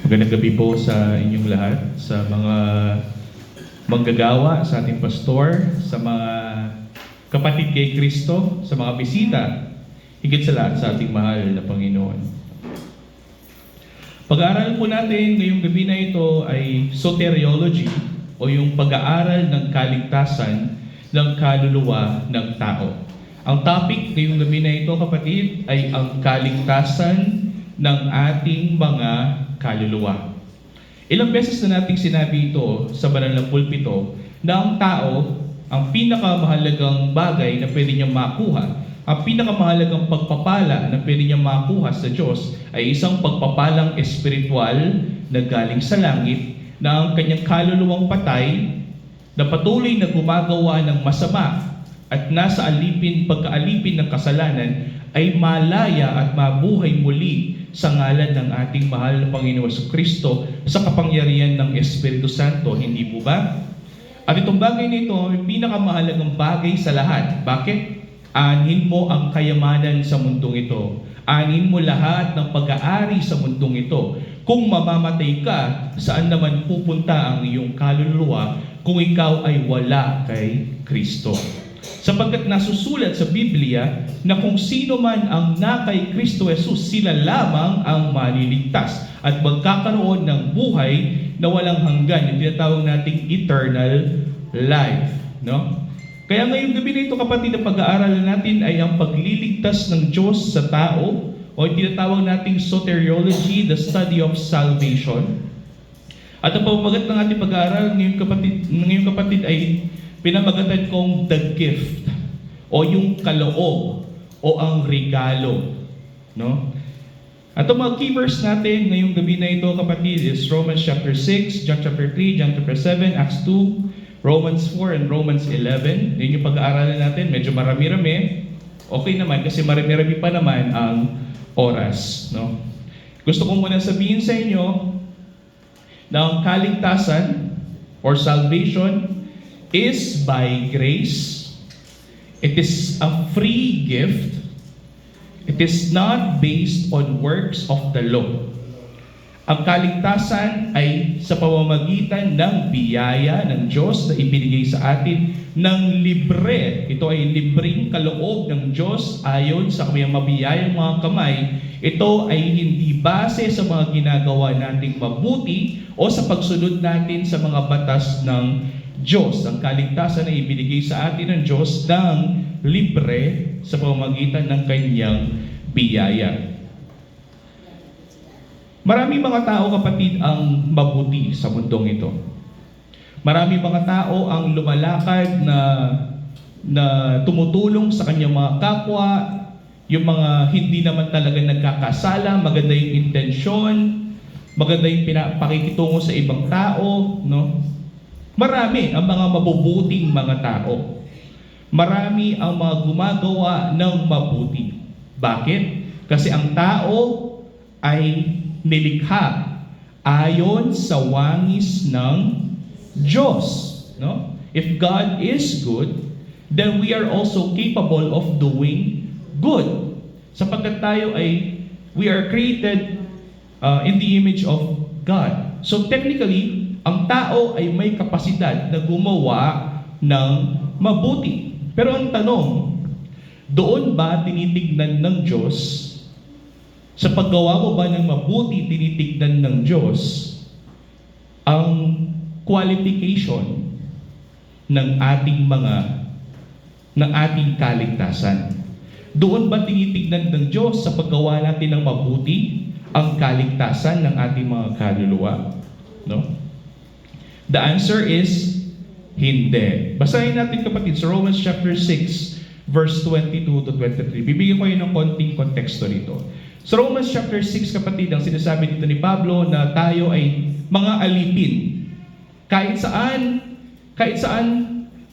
Magandang gabi po sa inyong lahat, sa mga manggagawa, sa ating pastor, sa mga kapatid kay Kristo, sa mga bisita, higit sa lahat sa ating mahal na Panginoon. Pag-aaral po natin ngayong gabi na ito ay soteriology o yung pag-aaral ng kaligtasan ng kaluluwa ng tao. Ang topic ngayong gabi na ito, kapatid, ay ang kaligtasan ng ating mga kaluluwa. Ilang beses na nating sinabi ito sa banal na pulpito na ang tao, ang pinakamahalagang bagay na pwede niyang makuha, ang pinakamahalagang pagpapala na pwede niyang makuha sa Diyos ay isang pagpapalang espiritual na galing sa langit na ang kanyang kaluluwang patay na patuloy na gumagawa ng masama at nasa pagkaalipin ng kasalanan ay malaya at mabuhay muli sa ngalan ng ating mahal na Panginoon Kristo sa kapangyarihan ng Espiritu Santo. Hindi po ba? At itong bagay nito ay pinakamahalagang bagay sa lahat. Bakit? Anin mo ang kayamanan sa mundong ito. Anin mo lahat ng pag-aari sa mundong ito. Kung mamamatay ka, saan naman pupunta ang iyong kaluluwa kung ikaw ay wala kay Kristo? Sapagkat nasusulat sa Biblia na kung sino man ang nakay Kristo Jesus, sila lamang ang maliligtas at magkakaroon ng buhay na walang hanggan, yung tinatawag nating eternal life. No? Kaya ngayong gabi na ito, kapatid, ang pag-aaralan natin ay ang pagliligtas ng Diyos sa tao o yung tinatawag nating soteriology, the study of salvation. At ang pamagat ng ating pag-aaral ngayong kapatid ay pinamagatan kong the gift o yung kaloob o ang regalo. No? At ang mga key verse natin ngayong gabi na ito, kapatid, is Romans chapter 6, John chapter 3, John chapter 7, Acts 2, Romans 4, and Romans 11. Yun yung pag-aaralan natin. Medyo marami-rami. Okay naman kasi marami-rami pa naman ang oras. No? Gusto ko muna sabihin sa inyo na ang kaligtasan or salvation is by grace. It is a free gift. It is not based on works of the law. Ang kaligtasan ay sa pamamagitan ng biyaya ng Diyos na ibinigay sa atin ng libre. Ito ay libreng kaloob ng Diyos ayon sa kanyang mabiyayang mga kamay. Ito ay hindi base sa mga ginagawa nating mabuti o sa pagsunod natin sa mga batas ng Diyos. Ang kaligtasan ay ibinigay sa atin ng Diyos ng libre sa pamamagitan ng kanyang biyaya. Marami mga tao, kapatid, ang mabuti sa mundong ito. Marami mga tao ang lumalakad na tumutulong sa kanyang mga kapwa, yung mga hindi naman talaga nagkakasala, maganda yung intensyon, maganda yung pakikitungo sa ibang tao, no? Marami ang mga mabubuting mga tao. Marami ang mga gumagawa ng mabuti. Bakit? Kasi ang tao ay nilikha ayon sa wangis ng Diyos. No? If God is good, then we are also capable of doing good. Sapagkat tayo we are created in the image of God. So technically, ang tao ay may kapasidad na gumawa ng mabuti. Pero ang tanong, doon ba tinitignan ng Diyos, sa paggawa mo ba ng mabuti, tinitignan ng Diyos ang qualification ng ating kaligtasan? Doon ba tinitignan ng Diyos sa paggawa natin ng mabuti ang kaligtasan ng ating mga kaluluwa? No? The answer is hindi. Basahin natin, kapatid, sa Romans chapter 6, verse 22 to 23. Bibigyan ko kayo ng konting konteksto nito. Sa Romans chapter 6, kapatid, ang sinasabi dito ni Pablo na tayo ay mga alipin. Kahit saan,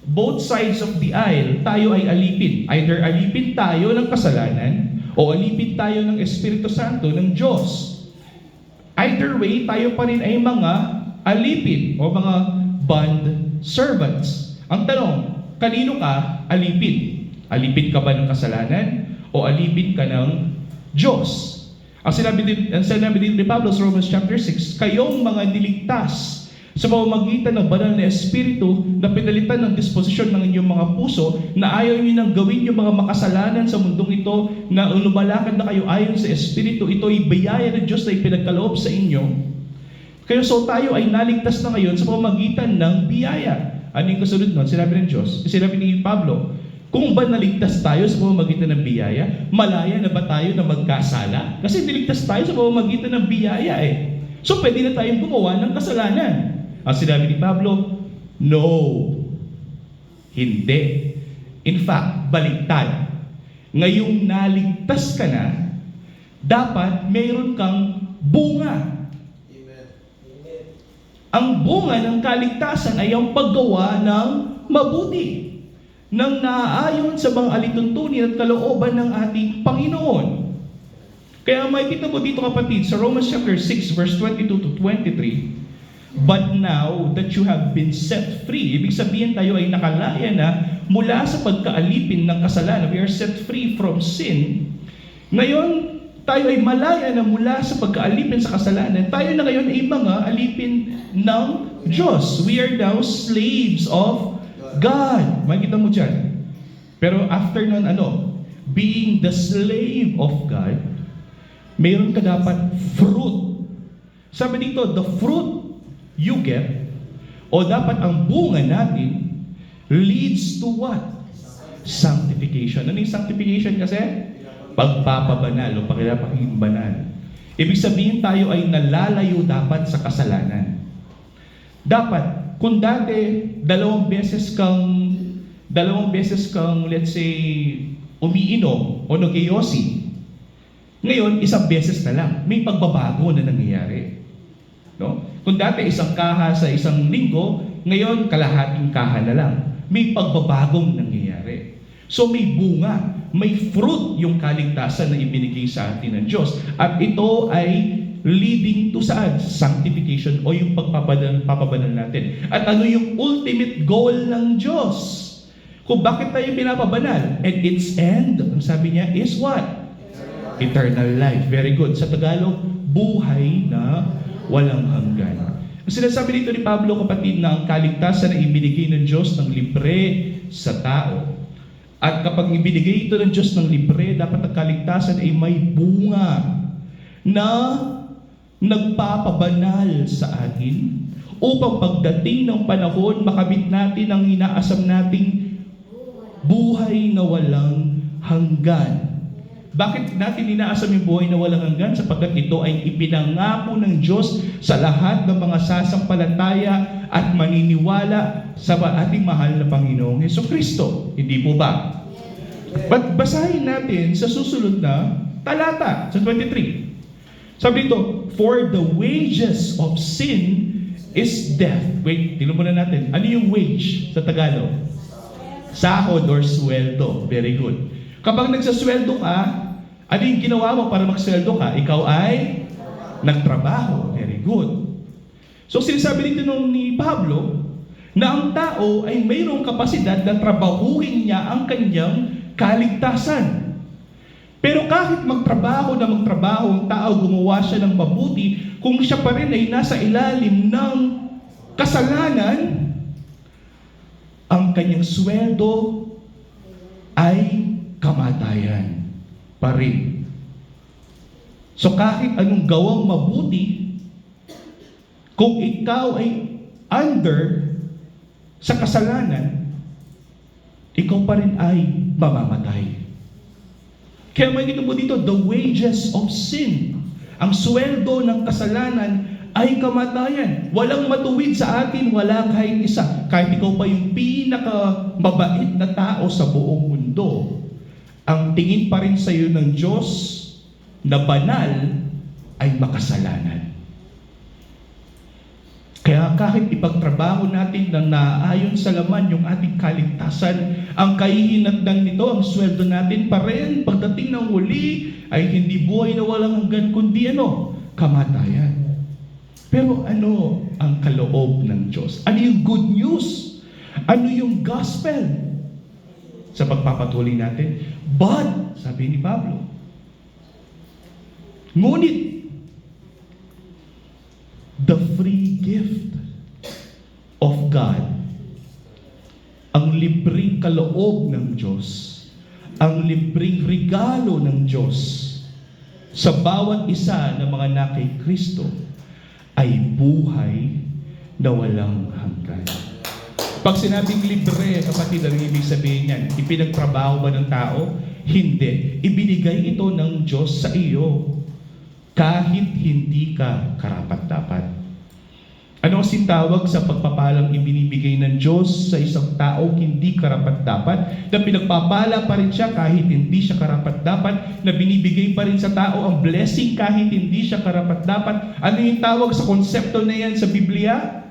both sides of the aisle, tayo ay alipin. Either alipin tayo ng kasalanan o alipin tayo ng Espiritu Santo ng Diyos. Either way, tayo pa rin ay mga alipin o mga bond servants. Ang tanong, kanino ka alipin? Alipin ka ba ng kasalanan o alipin ka ng Diyos? Ang sinabi din ni Pablo sa Romans chapter 6, kayong mga niligtas sa pamamagitan ng banal na Espiritu na pinalitan ng disposisyon ng inyong mga puso na ayaw niyo nang gawin yung mga makasalanan sa mundong ito na lumalakad na kayo ayon sa Espiritu. Ito ay biyaya ng Diyos na ipinagkaloob sa inyo. Kaya so tayo ay naligtas na ngayon sa pamamagitan ng biyaya. Ano yung kasunod nun? Sinabi ng Diyos, sinabi ni Pablo, kung ba naligtas tayo sa pamamagitan ng biyaya, malaya na ba tayo na magkasala? Kasi niligtas tayo sa pamamagitan ng biyaya eh. So pwede na tayong gumawa ng kasalanan. Ang sinabi ni Pablo, no, hindi. In fact, baliktad. Ngayong naligtas ka na, dapat mayroon kang bunga. Ang bunga ng kaligtasan ay ang paggawa ng mabuti, nang naaayon sa mga alituntunin at kalooban ng ating Panginoon. Kaya makikita mo dito kapatid sa Romans chapter 6 verse 22 to 23, but now that you have been set free, ibig sabihin tayo ay nakalaya na mula sa pagkaalipin ng kasalanan. We are set free from sin. Ngayon, tayo ay malaya na mula sa pagkaalipin sa kasalanan. Tayo na ngayon ay mga alipin ng Diyos. We are now slaves of God. Makikita mo dyan. Pero after nun, being the slave of God, mayroon ka dapat fruit. Sabi dito, the fruit you get, o dapat ang bunga natin, leads to what? Sanctification. Ano yung sanctification kasi? Pagpapabanal o pagpapaging banal. Ibig sabihin tayo ay nalalayo dapat sa kasalanan. Dapat, kung dati dalawang beses kang let's say umiinom o nagyosi, ngayon isang beses na lang, may pagbabago na nangyayari. No? Kung dati isang kaha sa isang linggo, ngayon kalahating kaha na lang, may pagbabagong nangyayari. So may bunga, may fruit yung kaligtasan na ibinigay sa atin ng Diyos. At ito ay leading to saan? Sanctification o yung pagpapabanal natin. At ano yung ultimate goal ng Diyos? Kung bakit tayo pinapabanal? And its end, ang sabi niya, is what? Eternal life. Very good. Sa Tagalog, buhay na walang hanggan. Ang sinasabi dito ni Pablo, kapatid, na ang kaligtasan na ibinigay ng Diyos ng libre sa tao. At kapag ibinigay ito ng Diyos ng libre, dapat ang kaligtasan ay may bunga na nagpapabanal sa atin upang pagdating ng panahon, makamit natin ang inaasam nating buhay na walang hanggan. Bakit natin inaasam yung buhay na walang hanggan? Sapagkat ito ay ipinangako ng Diyos sa lahat ng mga sasampalataya at maniniwala sa ating mahal na Panginoong Hesukristo. Hindi po ba? But basahin natin sa susunod na talata, sa 23. Sabi dito, for the wages of sin is death. Wait, tingnan muna natin. Ano yung wage sa Tagalog? Sahod or sweldo. Very good. Kapag nagsasweldo ka, ano yung ginawa mo para magsweldo ka? Ikaw ay nagtrabaho. Very good. So sinasabi dito ni Pablo na ang tao ay mayroong kapasidad na trabahuhin niya ang kanyang kaligtasan. Pero kahit magtrabaho ang tao, gumawa siya ng mabuti, kung siya pa rin ay nasa ilalim ng kasalanan, ang kanyang sweldo ay kamatayan pa rin. So kahit anong gawang mabuti, kung ikaw ay under sa kasalanan, ikaw pa rin ay mamamatay. Kaya makikita mo dito, the wages of sin. Ang sweldo ng kasalanan ay kamatayan. Walang matuwid sa atin, wala kahit isa. Kahit ikaw pa yung pinakamabait na tao sa buong mundo, ang tingin pa rin sa iyo ng Diyos na banal ay makasalanan. Kaya kahit ipagtrabaho natin na naayon sa laman yung ating kaligtasan, ang kahihinatnan nito, ang sweldo natin pa rin, pagdating ng huli, ay hindi buhay na walang hanggan, kundi kamatayan. Pero ano ang kaloob ng Diyos? Ano yung good news? Ano yung gospel? Sa pagpapatuloy natin. But, sabi ni Pablo, Ngunit, the free gift of God, ang libreng kaloob ng Diyos, ang libreng regalo ng Diyos sa bawat isa ng mga anak kay Kristo ay buhay na walang hanggan. Pag sinabing libre, kapatid, ang ibig sabihin yan, ipinagtrabaho ba ng tao? Hindi. Ibinigay ito ng Diyos sa iyo kahit hindi ka karapat-dapat. Ano ang sintawag sa pagpapalang ibinibigay ng Diyos sa isang tao hindi karapat-dapat, na pinagpapala pa rin siya kahit hindi siya karapat-dapat, na binibigay pa rin sa tao ang blessing kahit hindi siya karapat-dapat? Ano yung tawag sa konsepto na yan sa Biblia?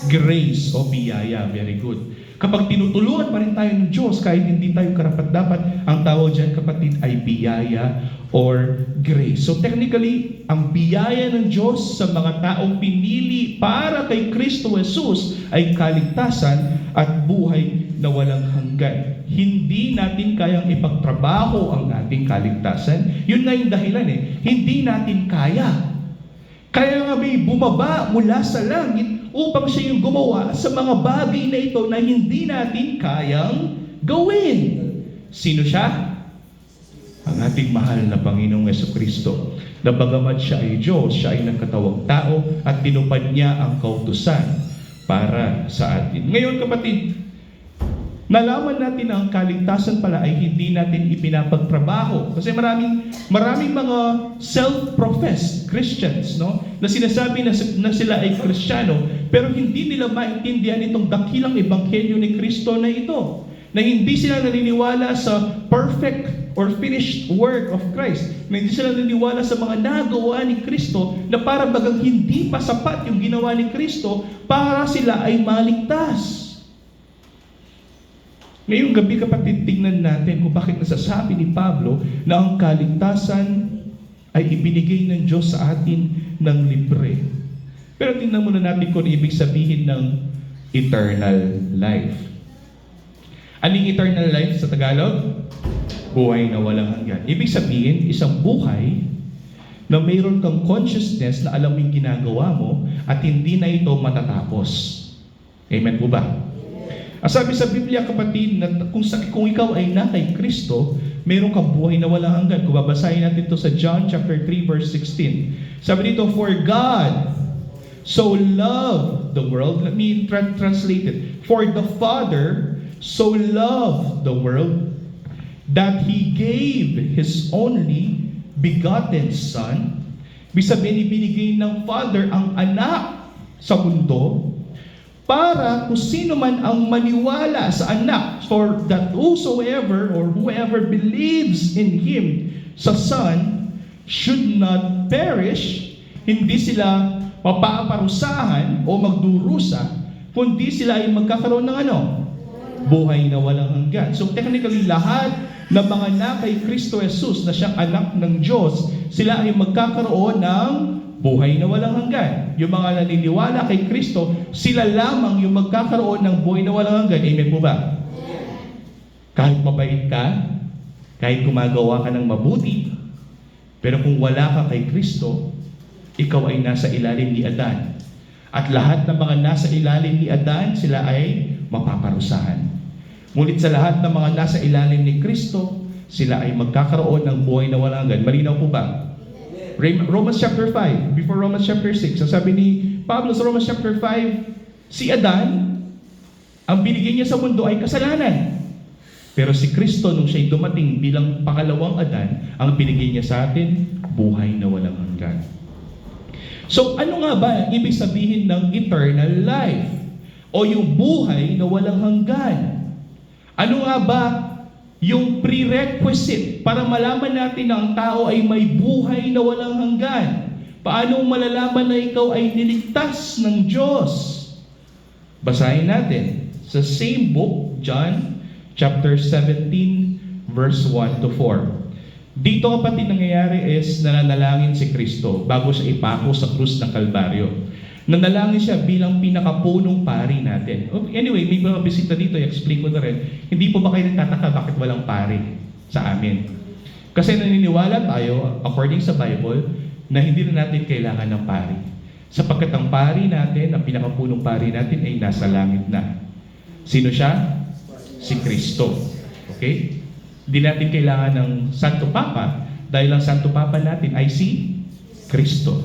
Grace o biyaya. Very good. Kapag tinutulungan pa rin tayo ng Diyos kahit hindi tayo karapat-dapat, ang tawag dyan, kapatid, ay biyaya or grace. So technically, ang biyaya ng Diyos sa mga taong pinili para kay Kristo Jesus ay kaligtasan at buhay na walang hanggan. Hindi natin kayang ipagtrabaho ang ating kaligtasan. Yun nga yung dahilan Hindi natin kaya. Kaya nga may bumaba mula sa langit upang siya yung gumawa sa mga bagay na ito na hindi natin kayang gawin. Sino siya? Ang ating mahal na Panginoong Jesucristo. Na bagamat siya ay Diyos, siya ay nagkatawang tao at tinupad niya ang kautusan para sa atin. Ngayon, kapatid, nalaman natin na ang kaligtasan pala ay hindi natin ipinapagtrabaho. Kasi maraming mga self-professed Christians, na sinasabi na sila ay Kristiyano, pero hindi nila maintindihan itong dakilang ebanghelyo ni Kristo na ito. Na hindi sila naniniwala sa perfect or finished work of Christ. Na hindi sila naniniwala sa mga nagawa ni Kristo, na para bagang hindi pa sapat yung ginawa ni Kristo para sila ay maligtas. Ngayong gabi, kapatid, tingnan natin kung bakit nasasabi ni Pablo na ang kaligtasan ay ibinigay ng Diyos sa atin ng libre. Pero tingnan muna natin kung ibig sabihin ng eternal life. Anong eternal life sa Tagalog? Buhay na walang hanggan. Ibig sabihin, isang buhay na mayroon kang consciousness na alam mo yung ginagawa mo at hindi na ito matatapos. Amen po ba? Ang sabi sa Biblia, kapatid, na kung ikaw ay na kay Kristo, mayroon kang buhay na walang hanggan. Kung babasahin natin ito sa John chapter 3 verse 16. Sabi dito, for God so loved the world. Let me translate it. For the Father so loved the world that He gave His only begotten Son. Ibig sabihin, ibinigay ng Father ang anak sa mundo para kung sino man ang maniwala sa anak, for that whosoever or whoever believes in Him, sa Son, should not perish, hindi sila mapaparusahan o magdurusa, kundi sila ay magkakaroon ng buhay na walang hanggan. So technically, lahat ng mga anak kay Kristo Jesus na siyang anak ng Diyos, sila ay magkakaroon ng buhay na walang hanggan. Yung mga naniniwala kay Kristo, sila lamang yung magkakaroon ng buhay na walang hanggan. Amen po ba? Kahit mabait ka, kahit gumagawa ka ng mabuti, pero kung wala ka kay Kristo, ikaw ay nasa ilalim ni Adan. At lahat ng mga nasa ilalim ni Adan, sila ay mapaparusahan. Ngunit sa lahat ng mga nasa ilalim ni Kristo, sila ay magkakaroon ng buhay na walang hanggan. Malinaw po ba? Romans chapter 5, before Romans chapter 6, ang sabi ni Pablo sa Romans chapter 5, si Adan, ang binigay niya sa mundo ay kasalanan. Pero si Kristo, nung siya'y dumating bilang pangalawang Adan, ang binigay niya sa atin, buhay na walang hanggan. So ano nga ba ang ibig sabihin ng eternal life? O yung buhay na walang hanggan? Ano nga ba yung prerequisite para malaman natin na ang tao ay may buhay na walang hanggan? Paano malalaman na ikaw ay niligtas ng Diyos? Basahin natin sa same book, John chapter 17 verse 1 to 4. Dito, kapatid, nangyayari is nananalangin si Kristo bago siya ipako sa krus ng Kalbaryo. Nanalangin siya bilang pinakapunong pari natin. Anyway, may mga bisita dito, i-explain ko na rin. Hindi po ba kayo nagtataka bakit walang pari sa amin? Kasi naniniwala tayo, according sa Bible, na hindi na natin kailangan ng pari. Sapagkat ang pari natin, ang pinakapunong pari natin ay nasa langit na. Sino siya? Si Kristo. Okay? Hindi natin kailangan ng Santo Papa dahil ang Santo Papa natin ay si Kristo.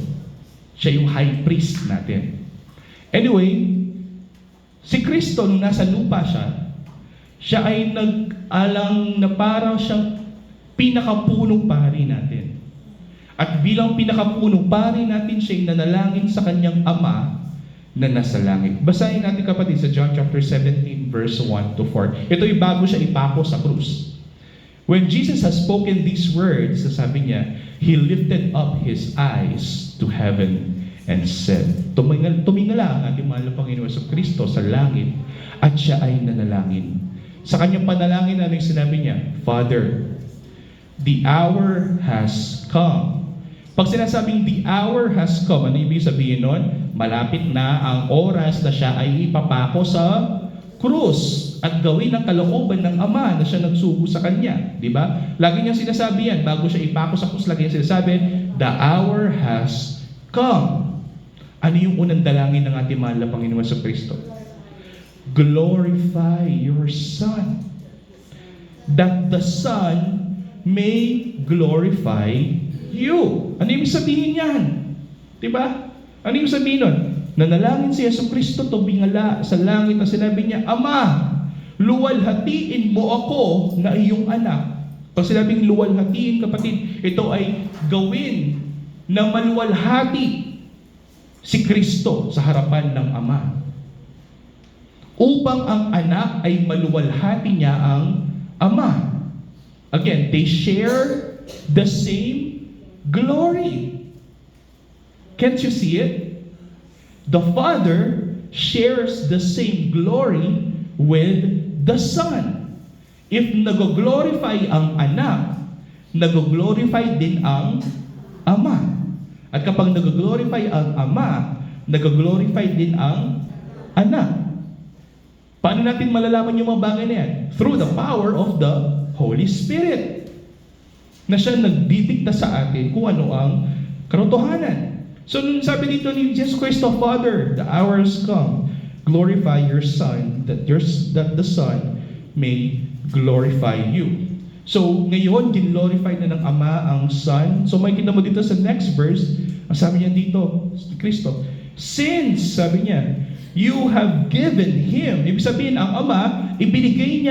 Siya yung high priest natin. Anyway, si Kristo nung nasa lupa siya ay nag-alang na parang siyang pinakapunong pari natin. At bilang pinakapunong pari natin, siya ay nanalangin sa kanyang Ama na nasa langit. Basahin natin kapatid sa John chapter 17 verse 1 to 4. Ito ay bago siya ipako sa krus. When Jesus has spoken these words, sabi niya, He lifted up His eyes to heaven and said, tumingala ang ating mahal na Panginoon sa Kristo sa langit at siya ay nanalangin. Sa kanyang panalangin, ano yung sinabi niya? Father, the hour has come. Pag sinasabing the hour has come, ano ibig sabihin nun? Malapit na ang oras na siya ay ipapako sa krus at gawin ang kalooban ng Ama na siya nagsugo sa kanya. Di ba? Lagi niya sinasabi yan. Bago siya ipako sa krus, lagi niya sinasabi, the hour has come. Ano yung unang dalangin ng ating mahal na Panginoon sa Kristo? Glorify your Son, that the Son may glorify you. Ano yung sabihin yan? Diba? Ano yung sabihin nun? Nanalangin si Yesu Kristo, tumingala sa langit at sinabi niya, Ama, luwalhatiin mo ako na iyong anak. Pag sinabing luwalhatiin, kapatid, ito ay gawin na maluwalhati si Kristo sa harapan ng Ama. Upang ang anak ay maluwalhati niya ang Ama. Again, they share the same glory. Can't you see it? The Father shares the same glory with the Son. If nag-glorify ang anak, nag-glorify din ang Ama. At kapag nag-glorify ang Ama, nag-glorify din ang anak. Paano natin malalaman yung mga bagay na yan? Through the power of the Holy Spirit, na siya nagdidikta sa atin kung ano ang katotohanan. So, nung sabi dito ni Jesus Christ, Father, the hour has come. Glorify your Son, that the Son may glorify you. So, ngayon, glorify na ng Ama ang Son. So, makikita mo dito sa next verse, ang sabi niya dito, Kristo, since, sabi niya, you have given Him. Ibig sabihin, ang Ama, binigyan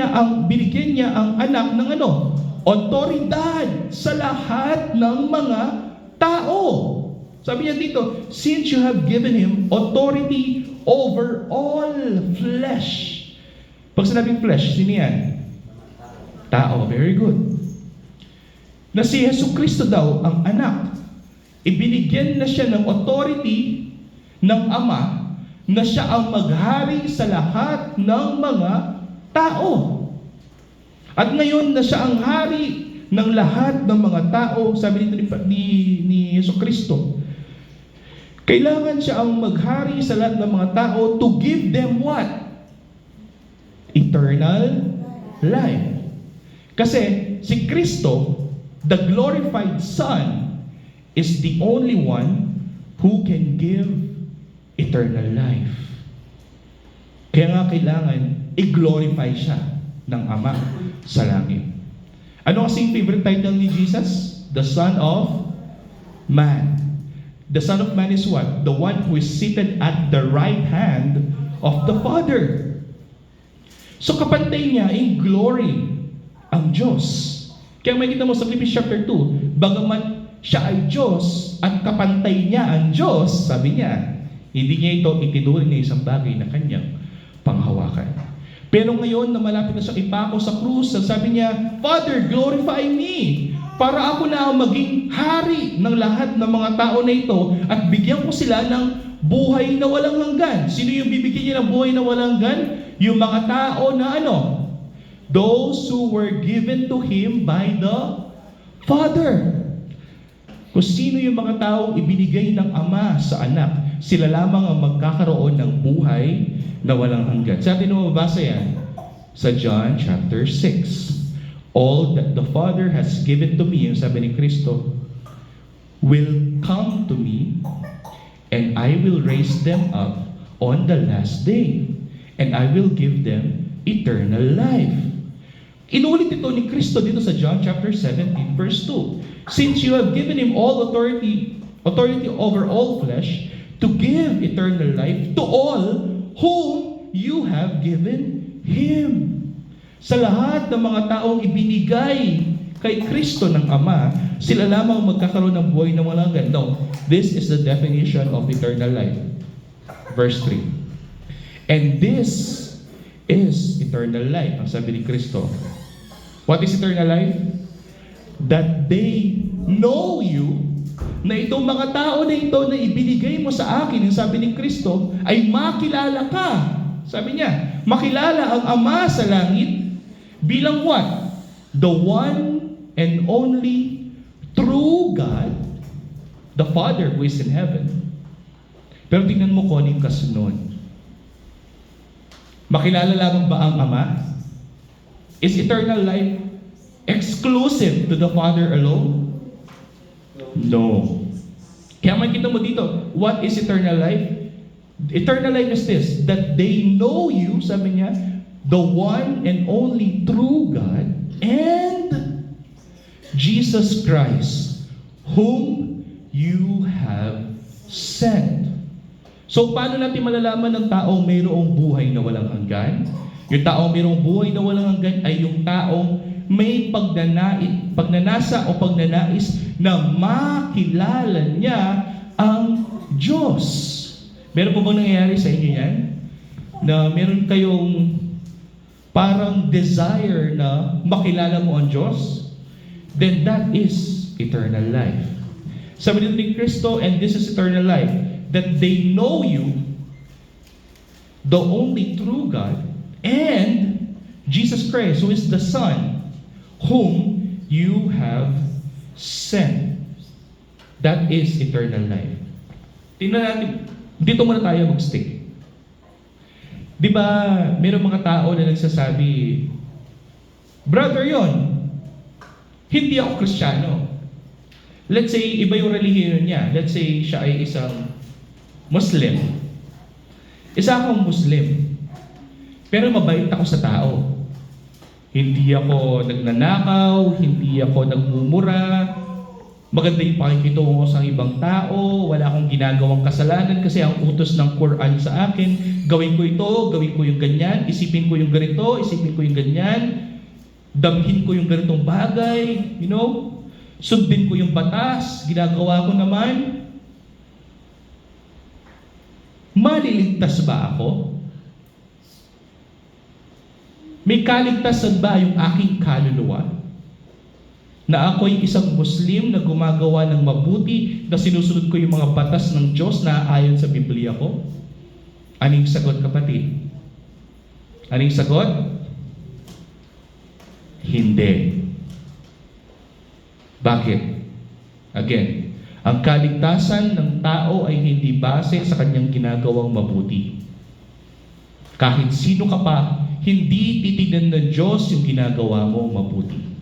niya ang anak ng ano? Otoridad sa lahat ng mga tao. Sabi niya dito, since you have given Him authority over all flesh. Pag sinabing flesh, sino yan? Tao. Very good. Na si Yesu Kristo daw, ang anak, ibinigyan na siya ng authority ng Ama na siya ang maghari sa lahat ng mga tao. At ngayon na siya ang hari ng lahat ng mga tao, sabi dito ni Yesu Kristo, kailangan siya ang maghari sa lahat ng mga tao to give them what? Eternal life. Kasi si Kristo, the glorified Son, is the only one who can give eternal life. Kaya nga kailangan i-glorify siya ng Ama sa langit. Ano kasing favorite title ni Jesus? The Son of Man. The Son of Man is what? The one who is seated at the right hand of the Father. So kapantay niya in glory ang Diyos. Kaya makikita mo sa Philippians chapter 2, bagaman siya ay Diyos at kapantay niya ang Diyos, sabi niya, hindi niya ito itinuring na isang bagay na kanyang panghawakan. Pero ngayon na malapit na siya ipako sa krus, sabi niya, Father, glorify me para ako na ang maging hari ng lahat ng mga tao na ito at bigyan ko sila ng buhay na walang hanggan. Sino yung bibigyan niya ng buhay na walang hanggan? Yung mga tao na ano? Those who were given to Him by the Father. Kung sino yung mga tao ibinigay ng Ama sa anak, sila lamang ang magkakaroon ng buhay na walang hanggan. Sa atin mababasa yan sa John chapter 6. All that the Father has given to me, yung sabi ni Kristo, will come to me, and I will raise them up on the last day, and I will give them eternal life. Inulit ito ni Kristo dito sa John chapter 17 verse 2. Since you have given him all authority over all flesh, to give eternal life to all whom you have given him. Sa lahat ng mga taong ibinigay kay Kristo ng Ama, sila lamang magkakaroon ng buhay na walang hanggan. No, this is the definition of eternal life. Verse 3. And this is eternal life, ang sabi ni Kristo. What is eternal life? That they know you, na itong mga tao na ito na ibinigay mo sa akin, yung sabi ni Kristo, ay makilala ka. Sabi niya, makilala ang Ama sa langit bilang what? The one and only true God, the Father who is in heaven. Pero tingnan mo kung ano yung kasunod. Makilala lamang ba ang Ama? Is eternal life exclusive to the Father alone? No. Kaya makikita mo dito, what is eternal life? Eternal life is this, that they know you, sabi niya, the one and only true God, and Jesus Christ, whom you have sent. So, paano natin malalaman ng taong mayroong buhay na walang hanggan? Yung taong mayroong buhay na walang hanggan ay yung taong may pagnanasa o pagnanais na makilala niya ang Diyos. Meron po bang nangyayari sa inyo yan? Na meron kayong parang desire na makilala mo ang Diyos? Then that is eternal life. Sabi dito ni Kristo, and this is eternal life, that they know you, the only true God, and Jesus Christ, who is the Son, whom you have sent. That is eternal life. Tingnan natin, dito muna tayo mag-stick. Di ba, mayroong mga tao na nagsasabi, brother yon, hindi ako Kristiyano. Let's say, iba yung relihiyon niya. Let's say, siya ay isang Muslim. Isa akong Muslim. Pero mabait ako sa tao. Hindi ako nagnanakaw, hindi ako nagmumura, maganda yung pakikitungo sa ibang tao, wala akong ginagawang kasalanan kasi ang utos ng Quran sa akin, gawin ko ito, gawin ko yung ganyan, isipin ko yung ganito, isipin ko yung ganyan, damhin ko yung ganitong bagay, sundin ko yung batas, ginagawa ko naman. Maliligtas ba ako? May kaligtasan ba yung aking kaluluwa? Na ako'y isang Muslim na gumagawa ng mabuti, na sinusunod ko yung mga batas ng Diyos na ayon sa Biblia ko? Anong sagot, kapatid? Anong sagot? Hindi. Bakit? Again, ang kaligtasan ng tao ay hindi base sa kanyang ginagawang mabuti. Kahit sino ka pa, hindi titignan ng Diyos yung ginagawa mo mabuti.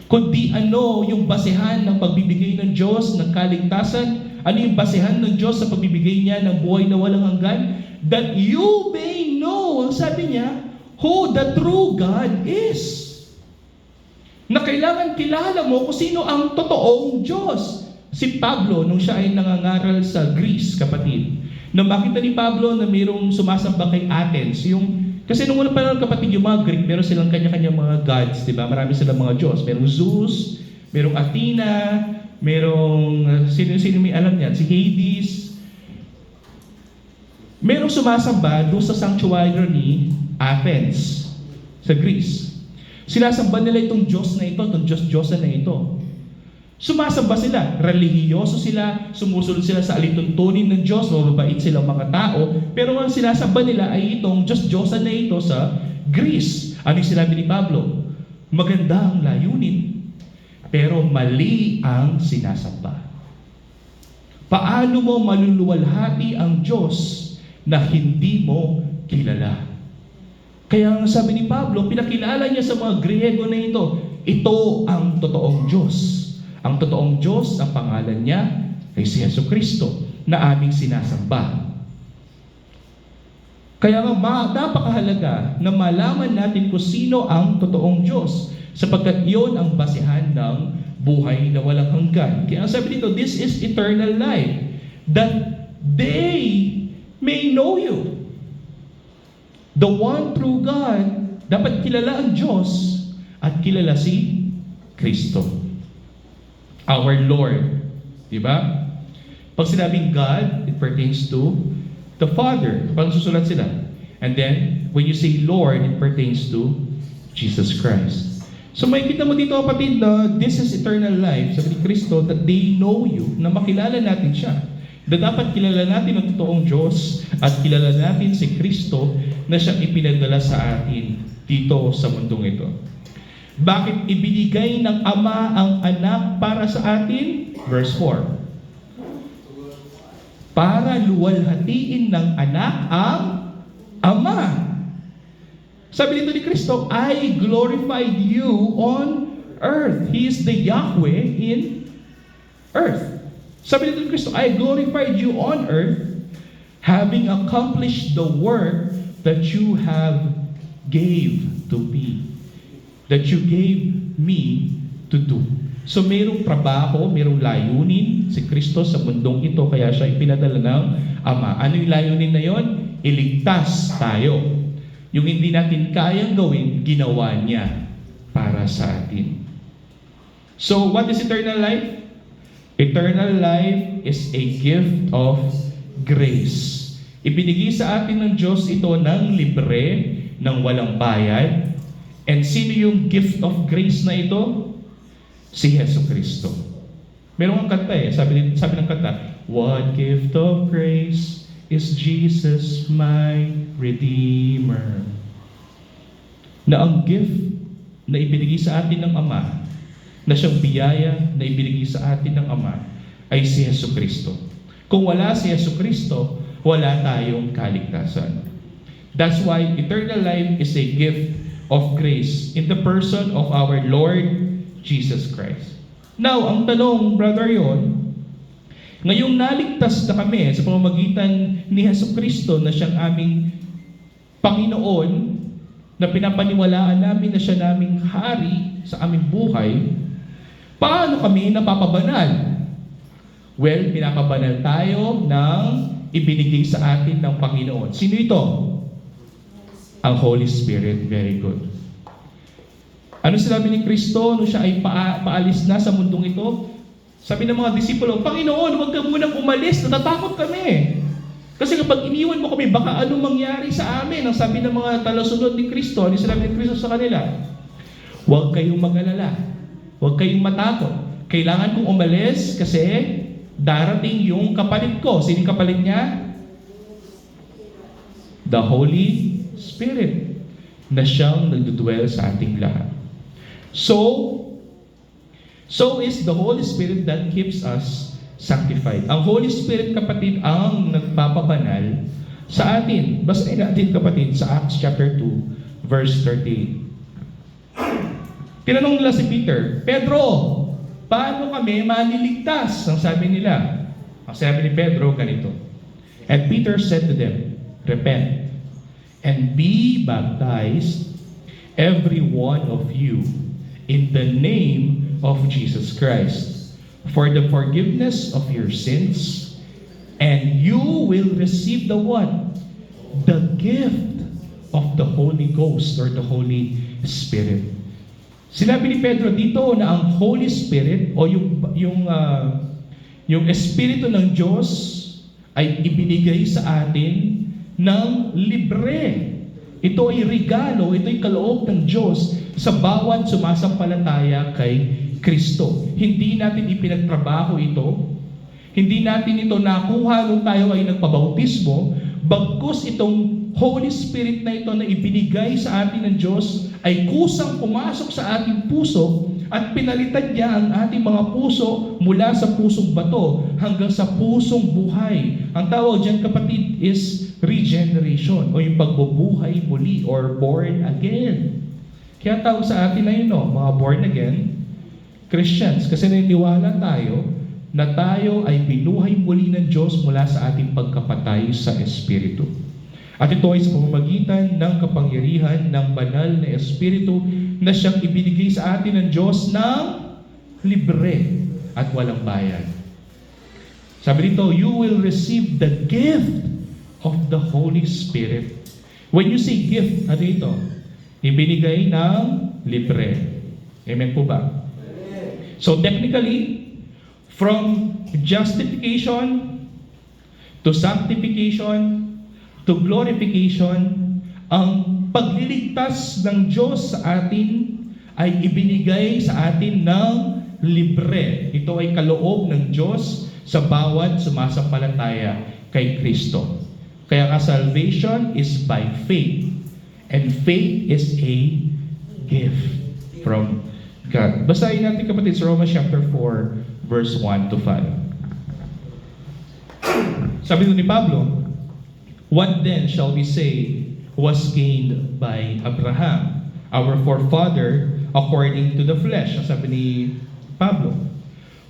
Kundi ano yung basehan ng pagbibigay ng Diyos ng kaligtasan? Ano yung basehan ng Diyos sa pagbibigay niya ng buhay na walang hanggan? That you may know, ang sabi niya, who the true God is. Na kailangan kilala mo kung sino ang totoong Diyos. Si Pablo, nung siya ay nangangaral sa Greece, kapatid, nang makita ni Pablo na mayroong sumasamba kay Athens, kasi nung una pa lang, kapatid, yung mga Greek, meron silang kanya-kanya mga gods, di ba? Marami silang mga Diyos. Merong Zeus, merong Athena, merong, sino may alam niyan? Si Hades. Merong sumasamba doon sa sanctuary ni Athens, sa Greece. Sinasamba nila itong Diyos na ito, itong Diyos-Diyosan na ito. Sumasamba sila, relihiyoso sila, sumusunod sila sa alituntunin ng Diyos, mababait silang mga tao, pero ang sinasamba nila ay itong Diyos-Diyosan na ito sa Greece. Ano yung sinabi ni Pablo? Maganda ang layunin, pero mali ang sinasamba. Paano mo maluluwalhati ang Diyos na hindi mo kilala? Kaya ang sabi ni Pablo, pinakilala niya sa mga Griego na ito, ito ang totoong Diyos. Ang totoong Diyos, ang pangalan niya ay si Jesucristo na aming sinasamba. Kaya nga napakahalaga na malaman natin kung sino ang totoong Diyos, sapagkat iyon ang basehan ng buhay na walang hanggan. Kaya ang sabi dito, this is eternal life, that they may know you. The one true God, dapat kilala ang Diyos at kilala si Kristo, our Lord. Diba? Pag sinabing God, it pertains to the Father. Kapag susulat sila. And then, when you say Lord, it pertains to Jesus Christ. So makikita mo dito, kapatid, na this is eternal life, sabi ni Kristo, that they know you, na makilala natin siya. Na dapat kilala natin ang totoong Diyos at kilala natin si Kristo na siyang ipinadala sa atin dito sa mundong ito. Bakit ibinigay ng Ama ang anak para sa atin? Verse 4. Para luwalhatiin ng anak ang Ama. Sabi dito ni Kristo, I glorified you on earth. He is the Yahweh in earth. Sabi dito ni Kristo, I glorified you on earth, having accomplished the work that you have gave to me. That you gave me to do. So mayroong trabaho, mayroong layunin si Kristo sa mundong ito, kaya siya ipinadala ng Ama. Ano yung layunin na yon? Iligtas tayo. Yung hindi natin kayang gawin, ginawa niya para sa atin. So what is eternal life? Eternal life is a gift of grace. Ibinigay sa atin ng Diyos ito ng libre, ng walang bayad. And sino yung gift of grace na ito? Si Jesucristo. Meron kang kanta sabi ng kanta, what gift of grace is Jesus my Redeemer. Na ang gift na ibinigay sa atin ng Ama, na siyang biyaya na ibinigay sa atin ng Ama, ay si Jesucristo. Kung wala si Jesucristo, wala tayong kaligtasan. That's why eternal life is a gift of grace in the person of our Lord Jesus Christ. Now, ang tanong, Brother Yon, ngayong naligtas na kami sa pamamagitan ni Jesucristo na siyang aming Panginoon, na pinapaniwalaan namin na siya naming hari sa aming buhay, paano kami napapabanal? Well, pinapabanal tayo ng ibinigay sa atin ng Panginoon. Sino ito? Ang Holy Spirit. Very good. Ano sinabi ni Kristo nung siya ay paalis na sa mundong ito? Sabi ng mga disipulo, Panginoon, huwag ka munang umalis, natatakot kami. Kasi kapag iniwan mo kami, baka anong mangyari sa amin? Ang sabi ng mga talasunod ni Kristo, ano sinabi ni Kristo sa kanila? Huwag kayong mag-alala. Huwag kayong matakot. Kailangan kong umalis kasi darating yung kapalit ko. Sino yung kapalit niya? The Holy Spirit na siyang nagdudwell sa ating lahat. So is the Holy Spirit that keeps us sanctified. Ang Holy Spirit, kapatid, ang nagpapabanal sa atin. Basahin natin, kapatid, sa Acts chapter 2, verse 38. Tinanong nila si Peter, Pedro, paano kami maliligtas? Ang sabi nila. Ang sabi ni Pedro, ganito. And Peter said to them, repent and be baptized, every one of you, in the name of Jesus Christ, for the forgiveness of your sins, and you will receive the what? The gift of the Holy Ghost or the Holy Spirit. Sinabi ni Pedro dito na ang Holy Spirit o yung Espiritu ng Diyos ay ibinigay sa atin ng libre. Ito ay regalo, ito ay kaloob ng Diyos sa bawat sumasampalataya kay Kristo. Hindi natin ipinagtrabaho ito. Hindi natin ito nakuha nung tayo ay nagpabautismo. Bagkus itong Holy Spirit na ito na ibinigay sa atin ng Diyos ay kusang pumasok sa ating puso at pinalitan niya ang ating mga puso mula sa pusong bato hanggang sa pusong buhay. Ang tawag diyan, kapatid, is regeneration o yung pagbubuhay muli or born again. Kaya tawag sa atin na yun, no, mga born again Christians. Kasi naniniwala tayo na tayo ay binuhay muli ng Diyos mula sa ating pagkapatay sa Espiritu. At ito ay sa pamamagitan ng kapangyarihan ng banal na Espiritu na siyang ibinigay sa atin ng Diyos ng libre at walang bayad. Sabi dito, you will receive the gift of the Holy Spirit. When you say gift, ano ito? Ibinigay ng libre. Amen po ba? So technically, from justification to sanctification to glorification, ang pagliligtas ng Diyos sa atin ay ibinigay sa atin ng libre. Ito ay kaloob ng Diyos sa bawat sumasampalataya kay Kristo. Kaya nga salvation is by faith. And faith is a gift from God. Basahin natin kapatid sa Romans chapter 4, verse 1 to 5. Sabi ni Pablo, what then shall we say was gained by Abraham, our forefather, according to the flesh? Sabi ni Pablo,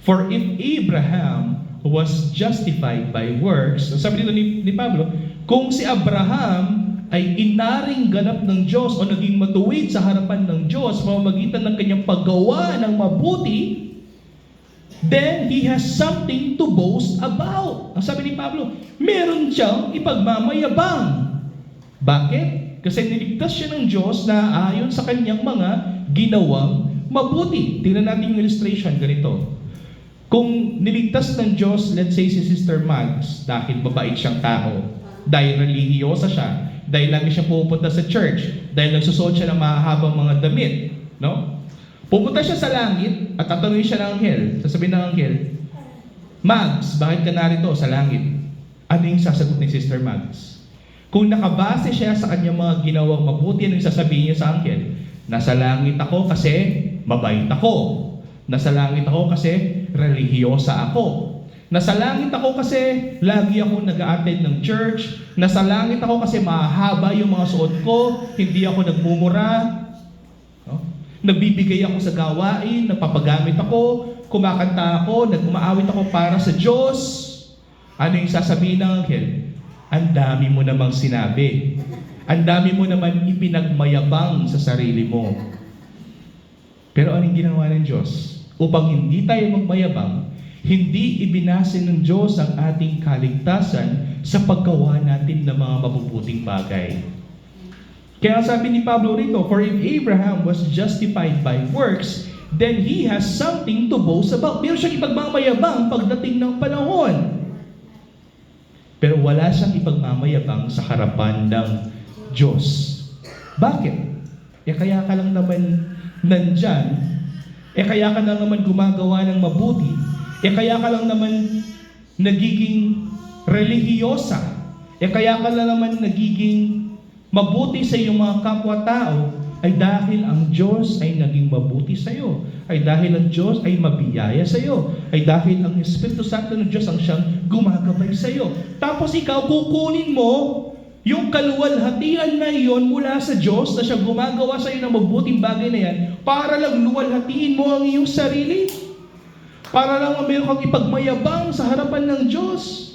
for if Abraham was justified by works, sabi dito ni Pablo, kung si Abraham ay inaring ganap ng Diyos o naging matuwid sa harapan ng Diyos pamamagitan ng kanyang paggawa ng mabuti, then he has something to boast about. Ang sabi ni Pablo, meron siyang ipagmamayabang. Bakit? Kasi niligtas siya ng Diyos na ayon sa kanyang mga ginawang mabuti. Tingnan natin yung illustration ganito. Kung niligtas ng Diyos, let's say si Sister Mags, dahil mabait siyang tao, dahil relihiyosa siya, dahil lagi siya pupunta sa church, dahil nagsusuot siya ng mahahabang mga damit, no? Pupunta siya sa langit at tatanungin siya ng anghel. Sasabihin ng anghel, Mags, bakit ka narito sa langit? Ano yung sasagot ni Sister Mags? Kung nakabase siya sa kanyang mga ginawang mabuti, ano yung sasabihin niya sa anghel? Nasa langit ako kasi mabait ako. Nasa langit ako kasi relihiyosa ako. Nasa langit ako kasi lagi ako nag-a-attend ng church. Nasa langit ako kasi mahaba yung mga suot ko. Hindi ako nagmumura. No? Nagbibigay ako sa gawain. Nagpapagamit ako. Kumakanta ako. Nag-umaawit ako para sa Diyos. Ano yung sasabihin ng anghel? Ang dami mo namang sinabi. Ang dami mo naman ipinagmayabang sa sarili mo. Pero anong ginawa ng Diyos? Upang hindi tayo magmayabang, hindi ibinase ng Diyos ang ating kaligtasan sa paggawa natin ng mga mabubuting bagay. Kaya sabi ni Pablo rito, for if Abraham was justified by works, then he has something to boast about. Meron siyang ipagmamayabang pagdating ng panahon. Pero wala siyang ipagmamayabang sa harapan ng Diyos. Bakit? Kaya ka lang naman nandyan, kaya ka lang naman gumagawa ng mabuti, kaya ka lang naman nagiging relihiyosa, kaya ka lang naman nagiging mabuti sa iyong mga kapwa-tao, ay dahil ang Diyos ay naging mabuti sa iyo, ay dahil ang Diyos ay mabiyaya sa iyo, ay dahil ang Espiritu Santo ng Diyos ang siyang gumagabay sa iyo. Tapos ikaw, kukunin mo yung kaluwalhatian na iyon mula sa Diyos na siya gumagawa sa iyo ng mabuting bagay na yan para lang luwalhatiin mo ang iyong sarili. Para lang meron kang ipagmayabang sa harapan ng Diyos.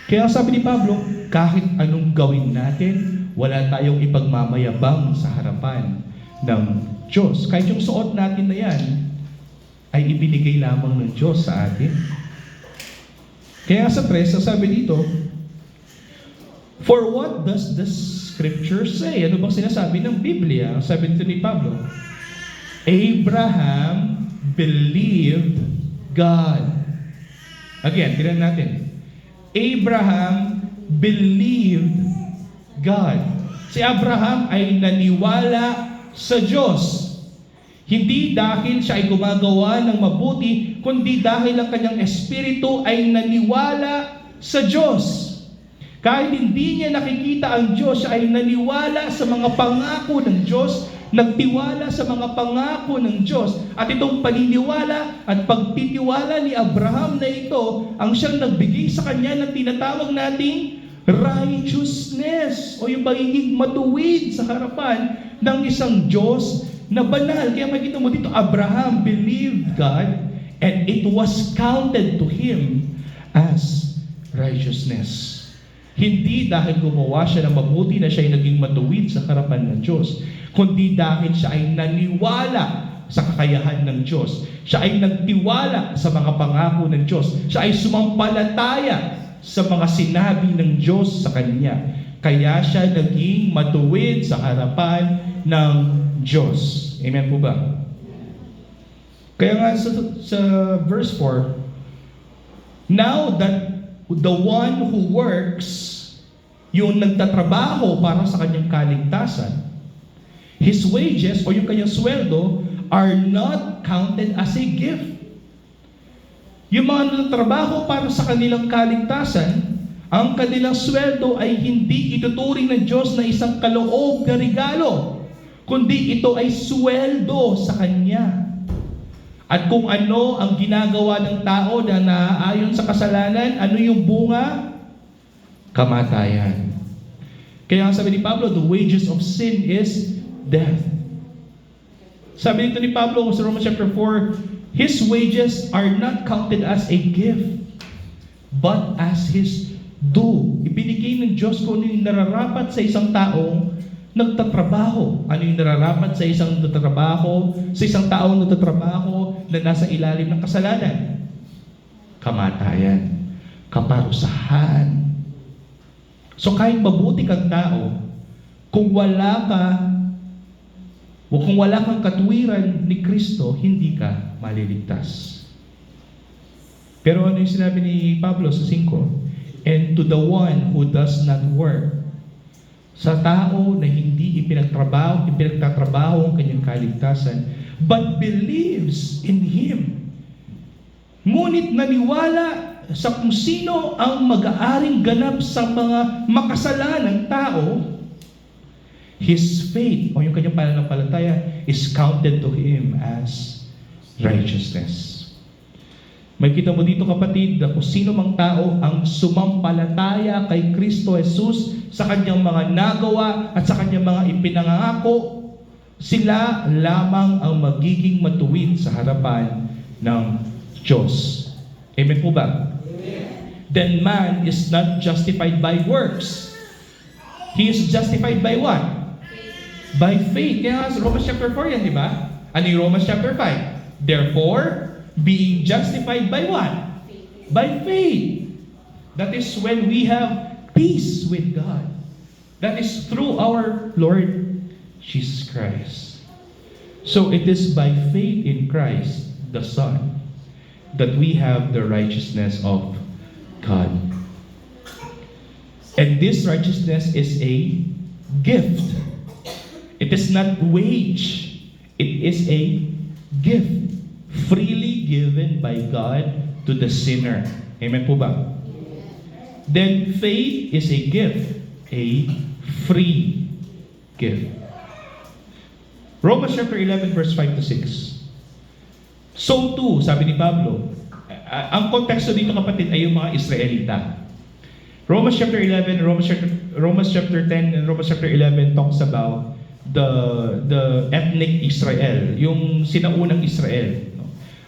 Kaya sabi ni Pablo, kahit anong gawin natin, wala tayong ipagmamayabang sa harapan ng Diyos. Kahit yung suot natin na yan, ay ibinigay lamang ng Diyos sa atin. Kaya sa 3, sabi dito, for what does the Scripture say? Ano bang sinasabi ng Biblia? Sabi dito ni Pablo, Abraham believed God. Again, tignan natin. Abraham believed God. Si Abraham ay naniwala sa Diyos. Hindi dahil siya ay gumagawa ng mabuti, kundi dahil ang kanyang espiritu ay naniwala sa Diyos. Kahit hindi niya nakikita ang Diyos, siya ay naniwala sa mga pangako ng Diyos, nagtiwala sa mga pangako ng Diyos. At itong paniniwala at pagtitiwala ni Abraham na ito, ang siyang nagbigay sa kanya ng tinatawag nating righteousness o yung pagiging matuwid sa harapan ng isang Diyos na banal. Kaya makikita mo dito, Abraham believed God and it was counted to him as righteousness. Hindi dahil gumawa siya ng mabuti na siya ay naging matuwid sa harapan ng Diyos, kundi dahil siya ay naniwala sa kakayahan ng Diyos. Siya ay nagtiwala sa mga pangako ng Diyos. Siya ay sumampalataya sa mga sinabi ng Diyos sa kanya. Kaya siya naging matuwid sa harapan ng Diyos. Amen po ba? Kaya nga sa verse 4, now that the one who works, yung nagtatrabaho para sa kanyang kaligtasan, his wages o yung kanyang sweldo are not counted as a gift. Yung mga nagtatrabaho para sa kanilang kaligtasan, ang kanilang sweldo ay hindi ituturing ng Diyos na isang kaloob na regalo, kundi ito ay sweldo sa Kanya. At kung ano ang ginagawa ng tao na naaayon sa kasalanan, ano yung bunga? Kamatayan. Kaya sabi ni Pablo, the wages of sin is death. Sabi nito ni Pablo sa Romans chapter 4, his wages are not counted as a gift, but as his due. Ibinigay ng Diyos kung ano yung nararapat sa isang taong nagtatrabaho. Ano yung nararapat sa isang nagtatrabaho, sa isang taong nagtatrabaho na nasa ilalim ng kasalanan? Kamatayan. Kaparusahan. So kahit mabuti kang tao, kung wala kang katuwiran ni Kristo, hindi ka maliligtas. Pero ano yung sinabi ni Pablo sa 5? And to the one who does not work, sa tao na hindi ipinagtatrabaho ang kanyang kaligtasan, but believes in Him. Ngunit naniwala sa kung sino ang mag-aaring ganap sa mga makasalanang tao, his faith o yung kanyang pananampalataya is counted to him as righteousness. May kita mo dito kapatid na kung sino mang tao ang sumampalataya kay Kristo Jesus sa kanyang mga nagawa at sa kanyang mga ipinangako, sila lamang ang magiging matuwid sa harapan ng Diyos. Amen po ba? Amen. Then man is not justified by works. He is justified by what? By faith. Kaya sa Romans chapter 4 yan, di ba? Ano yung Romans chapter 5? Therefore, being justified by what? By faith. That is when we have peace with God. That is through our Lord Jesus Christ. So it is by faith in Christ, the Son, that we have the righteousness of God. And this righteousness is a gift. It is not wage. It is a gift. Freely given by God to the sinner. Amen po ba? Then faith is a gift. A free gift. Romans chapter 11 verse 5 to 6. So too, sabi ni Pablo, ang konteksto dito kapatid ay yung mga Israelita. Romans chapter 11, Romans chapter 10, and Romans chapter 11 talks about the ethnic Israel, yung sinaunang Israel.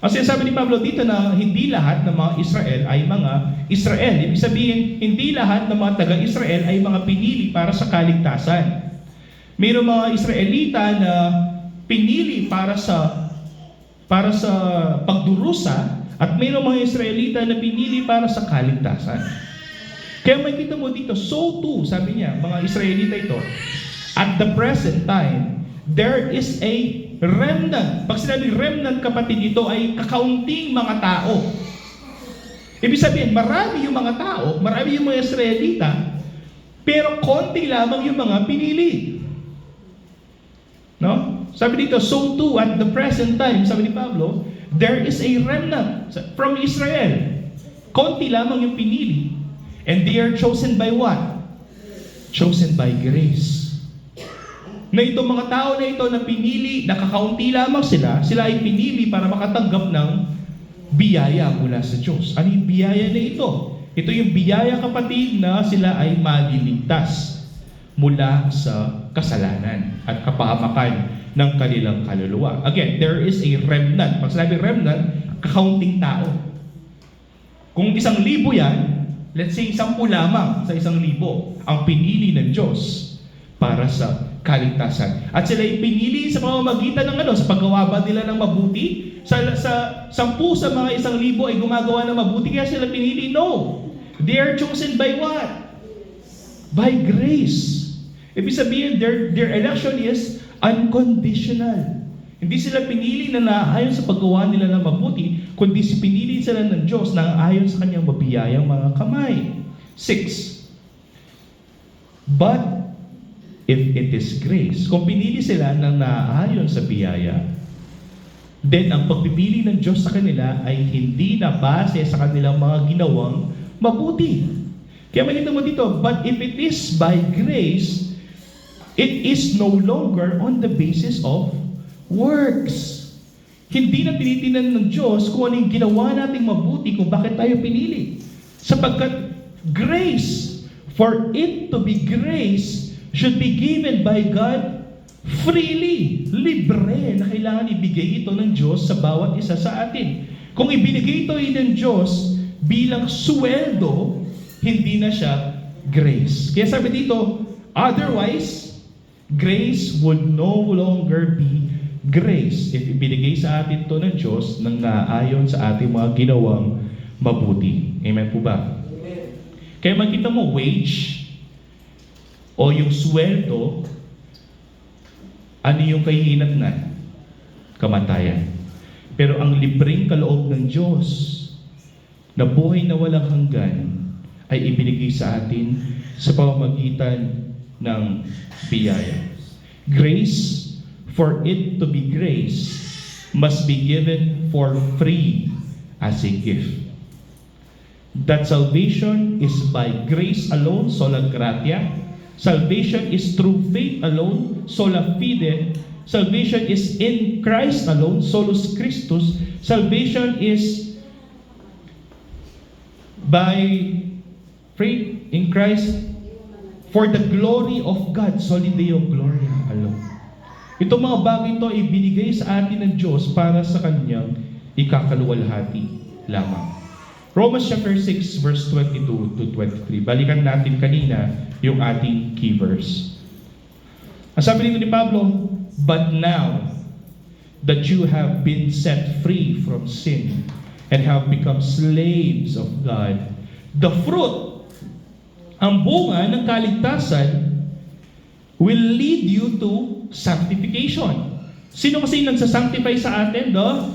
Ang sinasabi ni Pablo dito na hindi lahat ng mga Israel ay mga Israel. Ibig sabihin, hindi lahat ng mga taga-Israel ay mga pinili para sa kaligtasan. Mayroong mga Israelita na pinili para sa pagdurusa at mayroong mga Israelita na pinili para sa kaligtasan. Kaya makikita mo dito, so too, sabi niya, mga Israelita ito, at the present time, there is a remnant. Pag sinabi remnant kapatid, ito ay kakaunting mga tao. Ibig sabihin, marami yung mga tao, marami yung mga Israelita, pero konti lamang yung mga pinili. No? Sabi dito, so too at the present time, sabi ni Pablo, there is a remnant from Israel. Konti lamang yung pinili. And they are chosen by what? Chosen by grace. Na itong mga tao na ito na pinili, nakakaunti lamang sila ay pinili para makatanggap ng biyaya mula sa Diyos. Ano yung biyaya na ito? Ito yung biyaya kapatid na sila ay maliligtas mula sa kasalanan at kapahamakan ng kanilang kaluluwa. Again, there is a remnant. Pag sinabi remnant, kakaunting tao. Kung 1,000 yan, let's say 10 lamang sa 1,000 ang pinili ng Diyos para sa kaligtasan. At sila ay pinili sa pamamagitan ng sa paggawa ba nila ng mabuti? Sa 10 sa mga 1,000 ay gumagawa ng mabuti, kaya sila pinili? No. They are chosen by what? By grace. Ibig sabihin, their election is unconditional. Hindi sila pinili na naayon sa paggawa nila ng mabuti, kundi pinili sila ng Diyos na ayon sa kanyang mabiyayang mga kamay. 6. But if it is grace, kung pinili sila na naayon sa biyaya, then ang pagpipili ng Diyos sa kanila ay hindi na base sa kanilang mga ginawang mabuti. Kaya makita mo dito, but if it is by grace, it is no longer on the basis of works. Hindi na tinitingnan ng Diyos kung ano yung ginawa nating mabuti, kung bakit tayo pinili. Sapagkat grace, for it to be grace, should be given by God freely, libre, na kailangan ibigay ito ng Diyos sa bawat isa sa atin. Kung ibinigay ito ng Diyos bilang sweldo, hindi na siya grace. Kaya sabi dito, otherwise, grace would no longer be grace if ibinigay sa atin ito ng Diyos nang naayon sa ating mga ginawang mabuti. Amen po ba? Amen. Kaya makita mo, wage o yung sweldo, ano yung kahihinatnan? Kamatayan. Pero ang libreng kaloob ng Diyos na buhay na walang hanggan ay ibinigay sa atin sa pamamagitan ng biyaya. Grace, for it to be grace, must be given for free as a gift. That salvation is by grace alone, sola gratia. Salvation is through faith alone, sola fide. Salvation is in Christ alone, solus Christus. Salvation is by faith in Christ for the glory of God, soli Deo gloria alone. Itong mga bagay ito ay binigay sa atin ng Diyos para sa kanyang ikakaluwalhati lamang. Romans chapter 6 verse 22 to 23. Balikan natin kanina yung ating key verse. Ang sabi dito ni Pablo, but now that you have been set free from sin and have become slaves of God, the fruit, ang bunga ng kaligtasan, will lead you to sanctification. Sino kasi nagsasanctify sa atin? The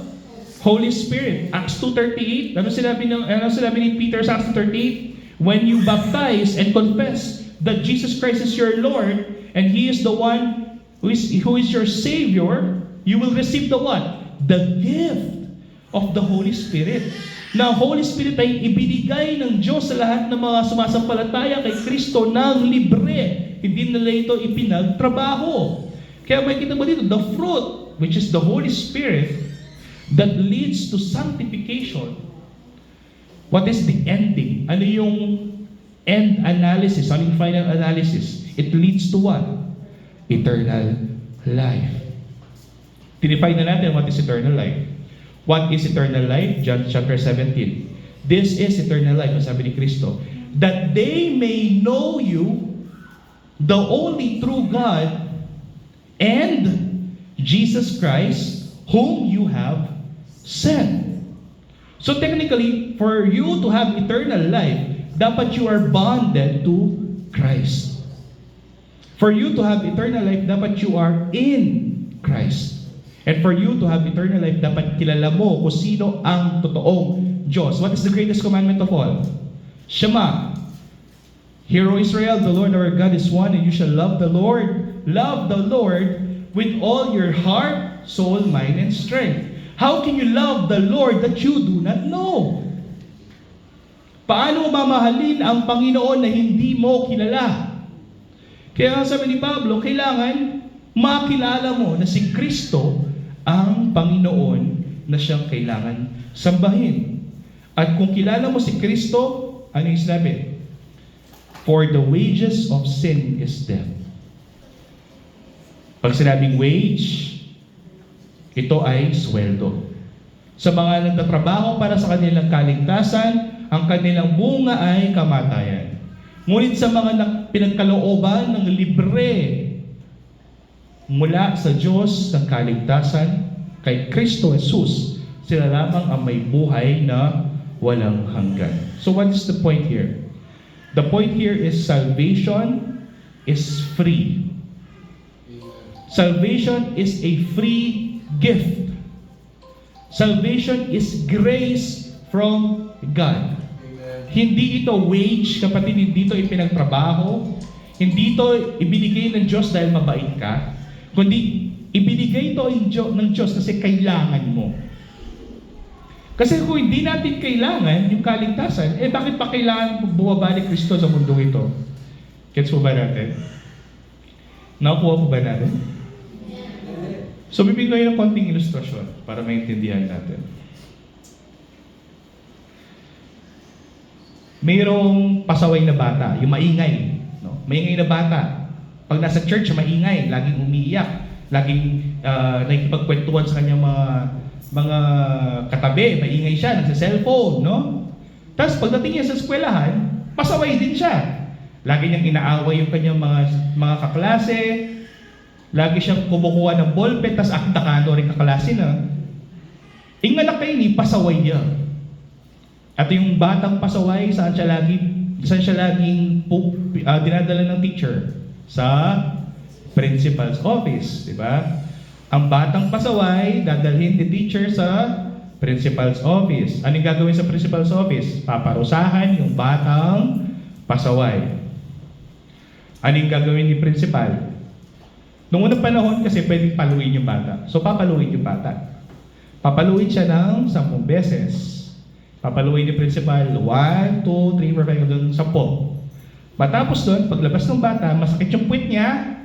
Holy Spirit. Acts 2:38. Ano sinabi ni Peter sa Acts 2:38? When you baptize and confess that Jesus Christ is your Lord and He is the one who is your Savior, you will receive the what? The gift of the Holy Spirit. Na Holy Spirit ay ibinigay ng Diyos sa lahat ng mga sumasampalataya kay Kristo ng libre. Hindi nila ito ipinagtrabaho. Kaya makikita mo dito, the fruit, which is the Holy Spirit, that leads to sanctification. What is the ending? Ano yung end analysis? Ano yung final analysis? It leads to what? Eternal life. Tinify na natin what is eternal life. What is eternal life? John chapter 17. This is eternal life, ang sabi ni Kristo. That they may know you, the only true God, and Jesus Christ, whom you have sent. So technically, for you to have eternal life, dapat you are bonded to Christ. For you to have eternal life, dapat you are in Christ. And for you to have eternal life, dapat kilala mo kung sino ang totoong Diyos. What is the greatest commandment of all? Shema. Hear, O Israel, the Lord our God is one, and you shall love the Lord with all your heart, soul, mind, and strength. How can you love the Lord that you do not know? Paano mo mamahalin ang Panginoon na hindi mo kilala? Kaya sabi ni Pablo, kailangan makilala mo na si Kristo ang Panginoon na siyang kailangan sambahin. At kung kilala mo si Kristo, ano yung sinabi? For the wages of sin is death. Pag sinabing wage, ito ay sweldo. Sa mga nagtatrabaho para sa kanilang kaligtasan, ang kanilang bunga ay kamatayan. Ngunit sa mga pinagkalooban ng libre mula sa Diyos ng kaligtasan, kay Kristo Jesus, sila lamang ang may buhay na walang hanggan. So what is the point here? The point here is salvation is free. Salvation is a free gift. Salvation is grace from God. Hindi ito wage, kapatid, hindi ito ipinagtrabaho. Hindi ito ibinigay ng Diyos dahil mabait ka. Kundi ibinigay ito ng Diyos kasi kailangan mo. Kasi kung hindi natin kailangan yung kaligtasan, bakit pa kailangan bumabalik Kristo sa mundo ito? Gets mo ba natin? Nakuha mo ba natin? So, bibigyan ko ng konting ilustrasyon para maintindihan natin. Mayroong pasaway na bata, yung maingay. No? Maingay na bata. Pag nasa church, maingay, laging umiiyak, laging nakikipagkwentuhan sa kanyang mga katabi, maingay siya, nagsa-cellphone, no? Tapos pagdating niya sa eskwelahan, pasaway din siya. Lagi niyang inaaway yung kanyang mga kaklase, lagi siyang kumukuha ng ballpen, tapos akta-kano rin kaklase na. Inganak kayo ni, pasaway niya. At yung batang pasaway, saan siya laging dinadala ng teacher? Sa principal's office, di ba? Ang batang pasaway, dadalhin ni teacher sa principal's office. Anong gagawin sa principal's office? Paparusahan yung batang pasaway. Anong gagawin ni principal? Noong unang panahon kasi pwedeng paluin yung bata. So papaluin yung bata. Papaluin siya ng 10 beses. Papaluin ni principal 1, 2, 3, 4, 5, hanggang 10. Matapos doon, paglabas ng bata, masakit yung puwit niya,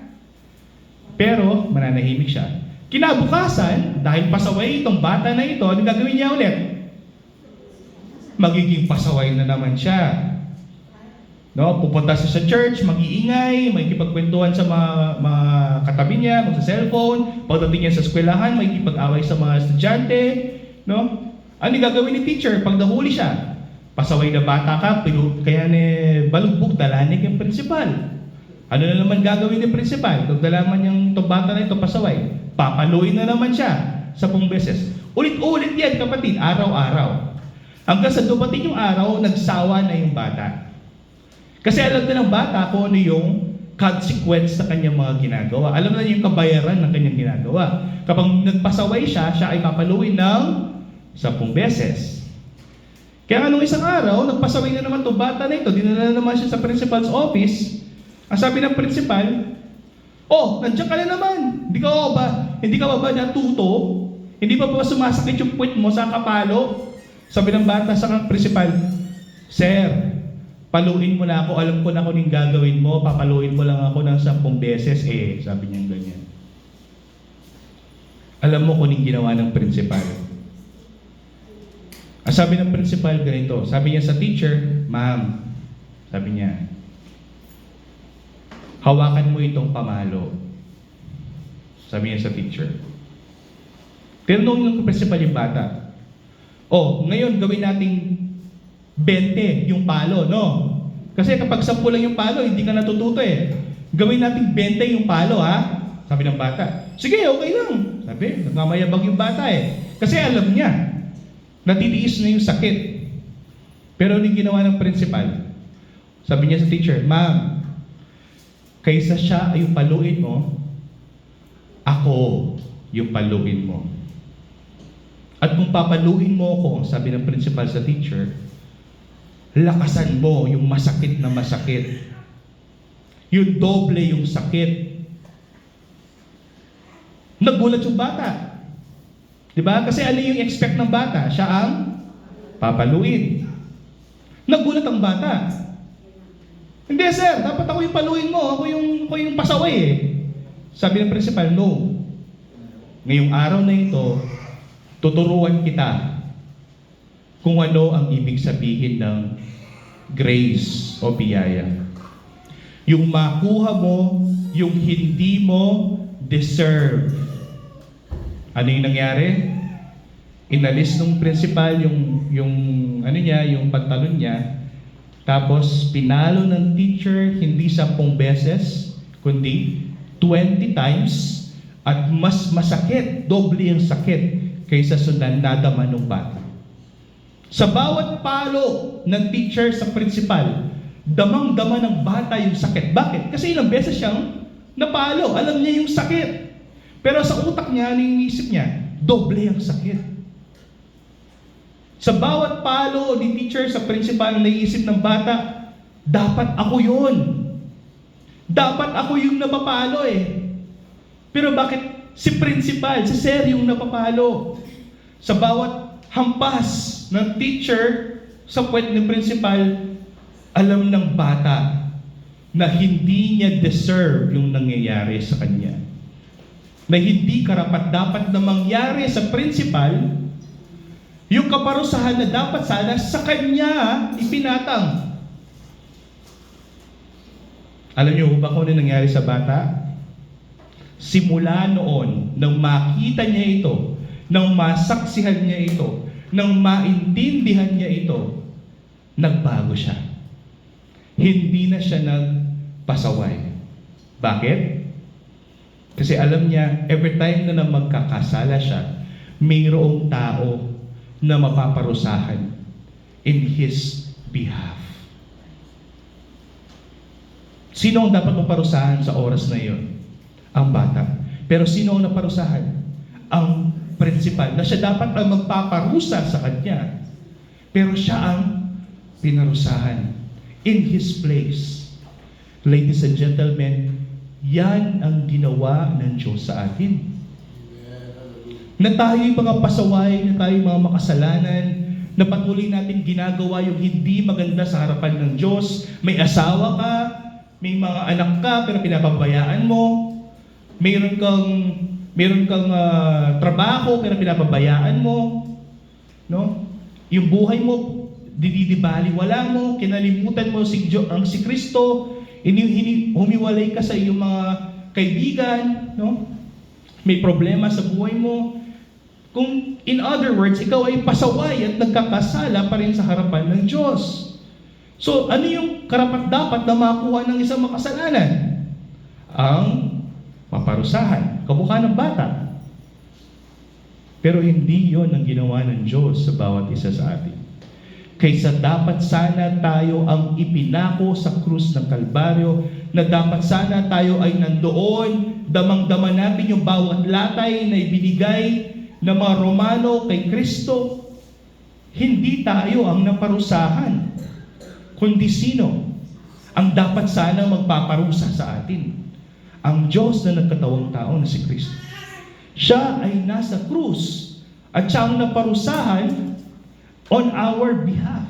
pero mananahimik siya. Kinabukasan, dahil pasaway itong bata na ito, ano gagawin niya ulit? Magiging pasaway na naman siya. No, pupunta siya sa church, mag-iingay, makikipagkwentuhan sa mga katabi niya, magsa-cellphone, pagdating niya sa eskwelahan, makikipag-away sa mga estudyante, no? Ano gagawin ni teacher pag nahuli siya? Pasaway na bata ka, kaya ni balugbog, dalanik yung principal. Ano na naman gagawin ni principal? Kung dalaman yung bata na ito pasaway, papaluin na naman siya 10 beses. Ulit-ulit yan, kapatid, araw-araw. Hanggang sa dumating yung araw, nagsawa na yung bata. Kasi alam na ng bata kung ano yung consequence sa kanyang mga ginagawa. Alam na niya yung kabayaran ng kanyang ginagawa. Kapag nagpasaway siya ay papaluin ng 10 beses. Kaya nung isang araw, nagpasaway na naman itong bata na ito, dinala na naman siya sa principal's office. Ang sabi ng principal, "Oh, nandiyan ka na naman. Hindi ka ba natuto? Hindi pa ba sumasakit yung puwit mo sa kapalo?" Sabi ng bata sa principal, "Sir, paluin mo na ako. Alam ko na kung anong gagawin mo. Papaluin mo lang ako ng 10 beses." Sabi niya ganyan. Alam mo kung anong ginawa ng principal? Ang sabi ng principal ganito, sabi niya sa teacher, "Ma'am," sabi niya, "hawakan mo itong pamalo." Sabi niya sa teacher. Tinanong ng principal yung bata, "Oh, ngayon gawin nating 20 yung palo, no? Kasi kapag 10 lang yung palo, hindi ka natututo eh. Gawin nating 20 yung palo, ha?" Sabi ng bata. "Sige, okay lang." Sabi, nagmamayabang yung bata eh. Kasi alam niya, natitiis na yung sakit. Pero yung ginawa ng principal, sabi niya sa teacher, "Ma'am, kaysa siya ay yung paluin mo, ako yung paluin mo. At kung papaluin mo ako," sabi ng principal sa teacher, "lakasan mo yung masakit na masakit. Yung doble yung sakit." Nagulat yung bata. Diba? Kasi ano yung expect ng bata? Siya ang papaluin. Nagulat ang bata. "Hindi sir, dapat ako yung paluin mo. Ako yung pasaway eh." Sabi ng principal, "No. Ngayong araw na ito, tuturuan kita kung ano ang ibig sabihin ng grace o biyaya. Yung makuha mo, yung hindi mo deserve. Ano yung nangyari? Inalis ng principal yung pantalon niya, tapos pinalo ng teacher hindi 10 beses, kundi 20 times, at mas masakit, doble yung sakit kaysa sa nadama ng bata. Sa bawat palo ng teacher sa principal, damang-dama ng bata yung sakit. Bakit? Kasi ilang beses siyang napalo. Alam niya yung sakit. Pero sa utak niya, iniisip niya, doble ang sakit. Sa bawat palo ni teacher sa principal, naiisip ng bata, dapat ako yun. Dapat ako yung napapalo eh. Pero bakit si principal, si sir yung napapalo? Sa bawat hampas ng teacher sa puwet ni principal, alam ng bata na hindi niya deserve yung nangyayari sa kanya. Na hindi karapat-dapat na mangyari sa principal, yung kaparusahan na dapat sana sa kanya ipinatang. Alam niyo ba kung ano nangyari sa bata? Simula noon, nang makita niya ito, nang masaksihan niya ito, nang maintindihan niya ito, nagbago siya. Hindi na siya nagpasaway. Bakit? Kasi alam niya, every time na magkakasala siya, mayroong tao na mapaparusahan in his behalf. Sino ang dapat maparusahan sa oras na iyon? Ang bata. Pero sino ang naparusahan? Ang principal. Na siya dapat ang magpaparusa sa kanya. Pero siya ang pinarusahan in his place. Ladies and gentlemen, yan ang ginawa ng Diyos sa atin. Na tayo'y mga pasaway, na tayo'y mga makasalanan, na patuloy natin ginagawa yung hindi maganda sa harapan ng Diyos. May asawa ka, may mga anak ka, pero pinapabayaan mo. Mayroon kang trabaho, pero pinapabayaan mo. No? Yung buhay mo, didibaliwala mo, kinalimutan mo si Kristo, humiwalay ka sa iyong mga kaibigan, no? May problema sa buhay mo. Kung in other words, ikaw ay pasaway at nagkakasala pa rin sa harapan ng Diyos. So, ano yung karapat-dapat na makuha ng isang makasalanan? Ang maparusahan, kamukha ng bata. Pero hindi yon ang ginawa ng Diyos sa bawat isa sa atin. Kaysa dapat sana tayo ang ipinako sa krus ng Kalbaryo, na dapat sana tayo ay nandoon, damang-dama natin yung bawat latay na ibinigay ng mga Romano kay Kristo. Hindi tayo ang naparusahan, kundi sino? Ang dapat sana magpaparusa sa atin. Ang Diyos na nagkatawang tao na si Kristo. Siya ay nasa krus at siya ang naparusahan on our behalf.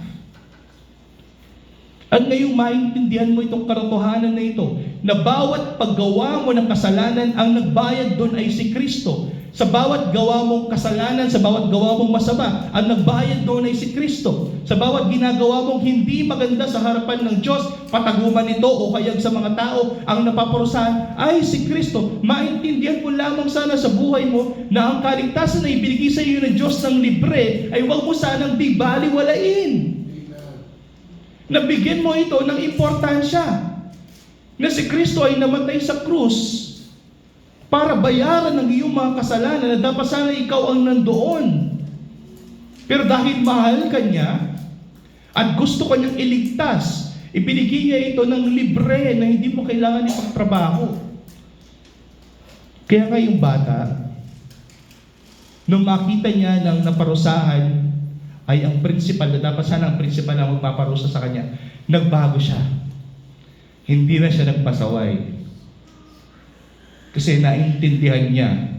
At ngayong maintindihan mo itong katotohanan na ito, na bawat paggawa mo ng kasalanan, ang nagbayad doon ay si Kristo. Sa bawat gawa mong kasalanan, sa bawat gawa mong masama, ang nagbayad doon ay si Kristo. Sa bawat ginagawa mong hindi maganda sa harapan ng Diyos, pataguman nito o kayag sa mga tao, ang napaparusahan ay si Kristo. Maintindihan mo lamang sana sa buhay mo na ang kaligtasan na ibinigay sa iyo ng Diyos ng libre ay huwag mo sanang di baliwalain. Nabigyan mo ito ng importansya na si Kristo ay namatay sa krus para bayaran ng iyong mga kasalanan na dapat sana ikaw ang nandoon. Pero dahil mahal ka niya at gusto ka niyang iligtas, ibinigay niya ito ng libre na hindi mo kailangan ipagtrabaho. Kaya kayong bata, nung makita niya ng naparusahan ay ang principal, na dapat sana ang principal ang magpaparusa sa kanya, nagbago siya. Hindi na siya nagpasaway. Kasi naintindihan niya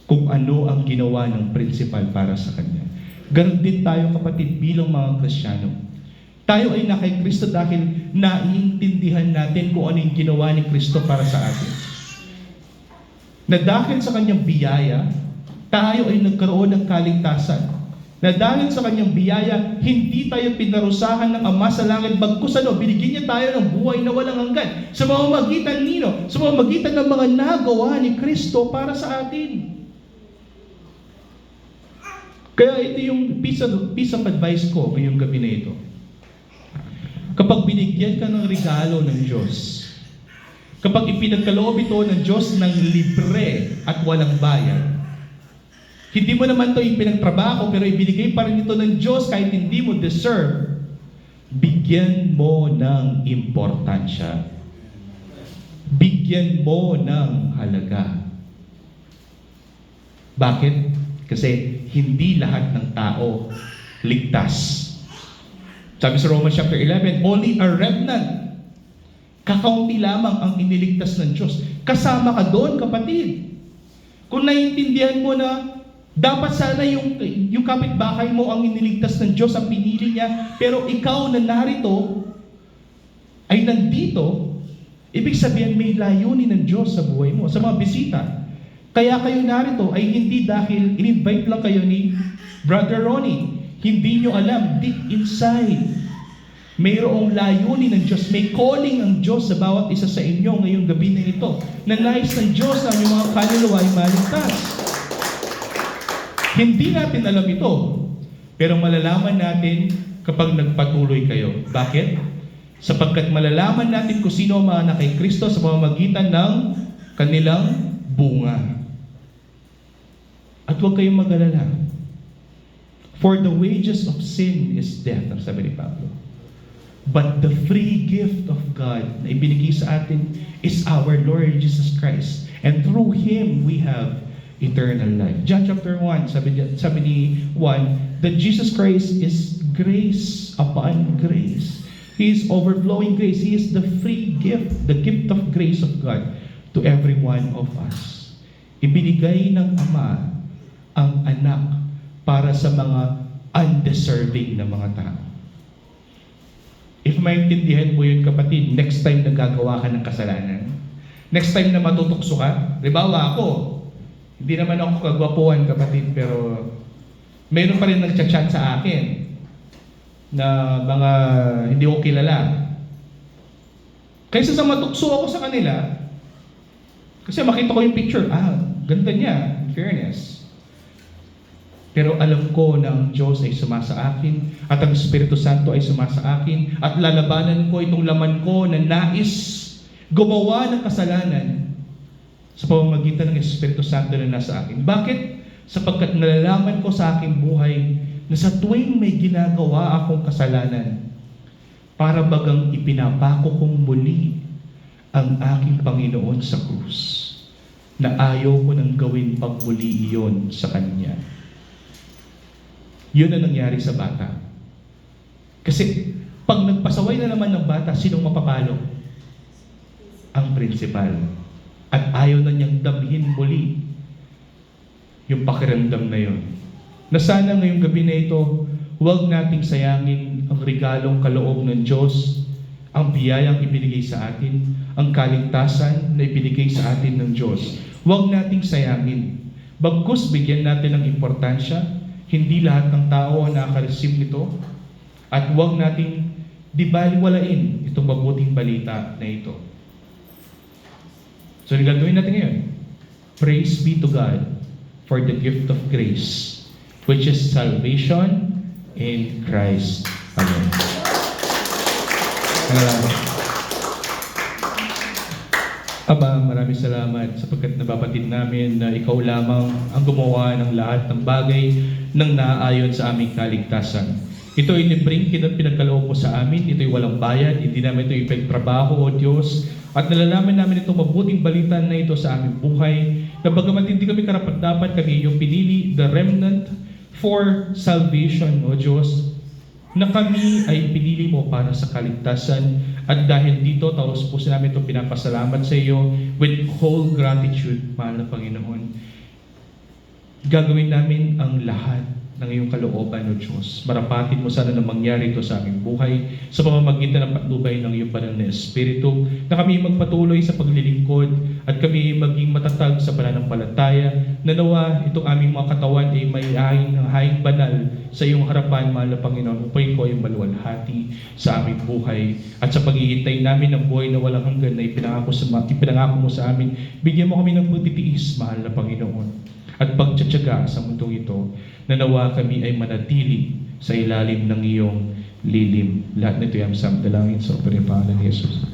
kung ano ang ginawa ng principal para sa kanya. Ganon din tayo, kapatid, bilang mga Kristiyano. Tayo ay na kay Kristo dahil naiintindihan natin kung ano yung ginawa ni Kristo para sa atin. Na dahil sa kanyang biyaya, tayo ay nagkaroon ng kaligtasan. Na dahil sa kanyang biyaya, hindi tayo pinarusahan ng Ama sa langit, bagkus binigyan niya tayo ng buhay na walang hanggan. Sa pamamagitan nino? Sa pamamagitan ng mga nagawa ni Kristo para sa atin. Kaya ito yung piece of advice ko ngayong gabi na ito. Kapag binigyan ka ng regalo ng Diyos, kapag ipinagkaloob ito ng Diyos ng libre at walang bayad, hindi mo naman ito ipinagtrabaho pero ibinigay pa rin ito ng Diyos kahit hindi mo deserve, bigyan mo ng importansya. Bigyan mo ng halaga. Bakit? Kasi hindi lahat ng tao ligtas. Sabi sa Romans chapter 11, only a remnant. Kakaunti lamang ang iniligtas ng Diyos. Kasama ka doon, kapatid. Kung naiintindihan mo na dapat sana yung kapitbahay mo ang iniligtas ng Diyos, ang pinili niya, pero ikaw na narito ay nandito, ibig sabihin may layunin ng Diyos sa buhay mo, sa mga bisita. Kaya kayo narito ay hindi dahil in-invite lang kayo ni Brother Ronnie. Hindi nyo alam, deep inside, mayroong layunin ng Diyos, may calling ang Diyos sa bawat isa sa inyo ngayong gabi na ito, na nais ng Diyos na yung mga kaluluwa ay maligtas. Hindi natin alam ito, pero malalaman natin kapag nagpatuloy kayo. Bakit? Sapagkat malalaman natin kung sino ang mga anak kay Kristo sa pamamagitan ng kanilang bunga. At huwag kayong mag-alala. For the wages of sin is death, ang sabi ni Pablo. But the free gift of God na ibinigay sa atin is our Lord Jesus Christ. And through Him, we have eternal life. John chapter 1, sabi ni Juan, that Jesus Christ is grace upon grace. He is overflowing grace. He is the free gift, the gift of grace of God to every one of us. Ibinigay ng Ama ang anak para sa mga undeserving na mga tao. If maintindihan mo yun, kapatid, next time na gagawa ka ng kasalanan, next time na matutukso ka, ribawa ako, hindi naman ako kagwapuhan, kapatid, pero mayroon pa rin nagchat-chat sa akin na mga hindi ko kilala. Kaysa sa matukso ako sa kanila, kasi makita ko yung picture, ganda niya, in fairness. Pero alam ko na ang Diyos ay sumasa akin at ang Espiritu Santo ay sumasa akin at lalabanan ko itong laman ko na nais gumawa ng kasalanan sa pamamagitan ng Espiritu Santo na nasa akin. Bakit? Sapagkat nalalaman ko sa aking buhay na sa tuwing may ginagawa akong kasalanan, para bagang ipinapako kong muli ang aking Panginoon sa krus, na ayaw ko nang gawin pang muli iyon sa Kanya. Yun ang nangyari sa bata. Kasi pag nagpasaway na naman ng bata, sinong mapapalo? Ang prinsipal. At ayaw na niyang damhin muli yung pakiramdam na yun. Na sana ngayong gabi na ito, huwag nating sayangin ang regalong kaloob ng Diyos, ang biyayang ibinigay sa atin, ang kaligtasan na ibinigay sa atin ng Diyos. Huwag nating sayangin. Bagkus bigyan natin ng importansya. Hindi lahat ng tao ang nakaka-receive nito. At huwag nating dibaliwalain itong mabuting balita na ito. So, gagawin natin ngayon. Praise be to God for the gift of grace, which is salvation in Christ alone. Aba, maraming salamat sapagkat nababatid namin na ikaw lamang ang gumawa ng lahat ng bagay nang naaayon sa aming kaligtasan. Ito ay libreng pinagkaloob mo sa amin. Ito ay walang bayad. Hindi namin ito ipagtrabaho, O Diyos. At nalalaman namin itong mabuting balita na ito sa aming buhay. Na bagamat hindi kami karapat-dapat, kami iyong pinili, the remnant for salvation, O Diyos. Na kami ay pinili mo para sa kaligtasan. At dahil dito, taos puso namin itong pinapasalamat sa iyo with whole gratitude, mahal na Panginoon. Gagawin namin ang lahat ng iyong kalooban, O Diyos. Marapatin mo sana na mangyari ito sa aming buhay sa pamamagitan ng patnubay ng iyong banal na Espiritu, na kami magpatuloy sa paglilingkod at kami maging matatag sa pananampalataya, na nawa itong aming mga katawan ay may haing banal sa iyong harapan, mahal na Panginoon, upay ko ay maluwalhati sa aming buhay at sa paghihintay namin ng buhay na walang hanggan na ipinangako mo sa amin. Bigyan mo kami ng pagtitiis, mahal na Panginoon. at pagtsatsaga sa mundong ito, na nawa kami ay manatili sa ilalim ng iyong lilim. Lahat nito ay amsam dalangin sa pangalan ni Jesus.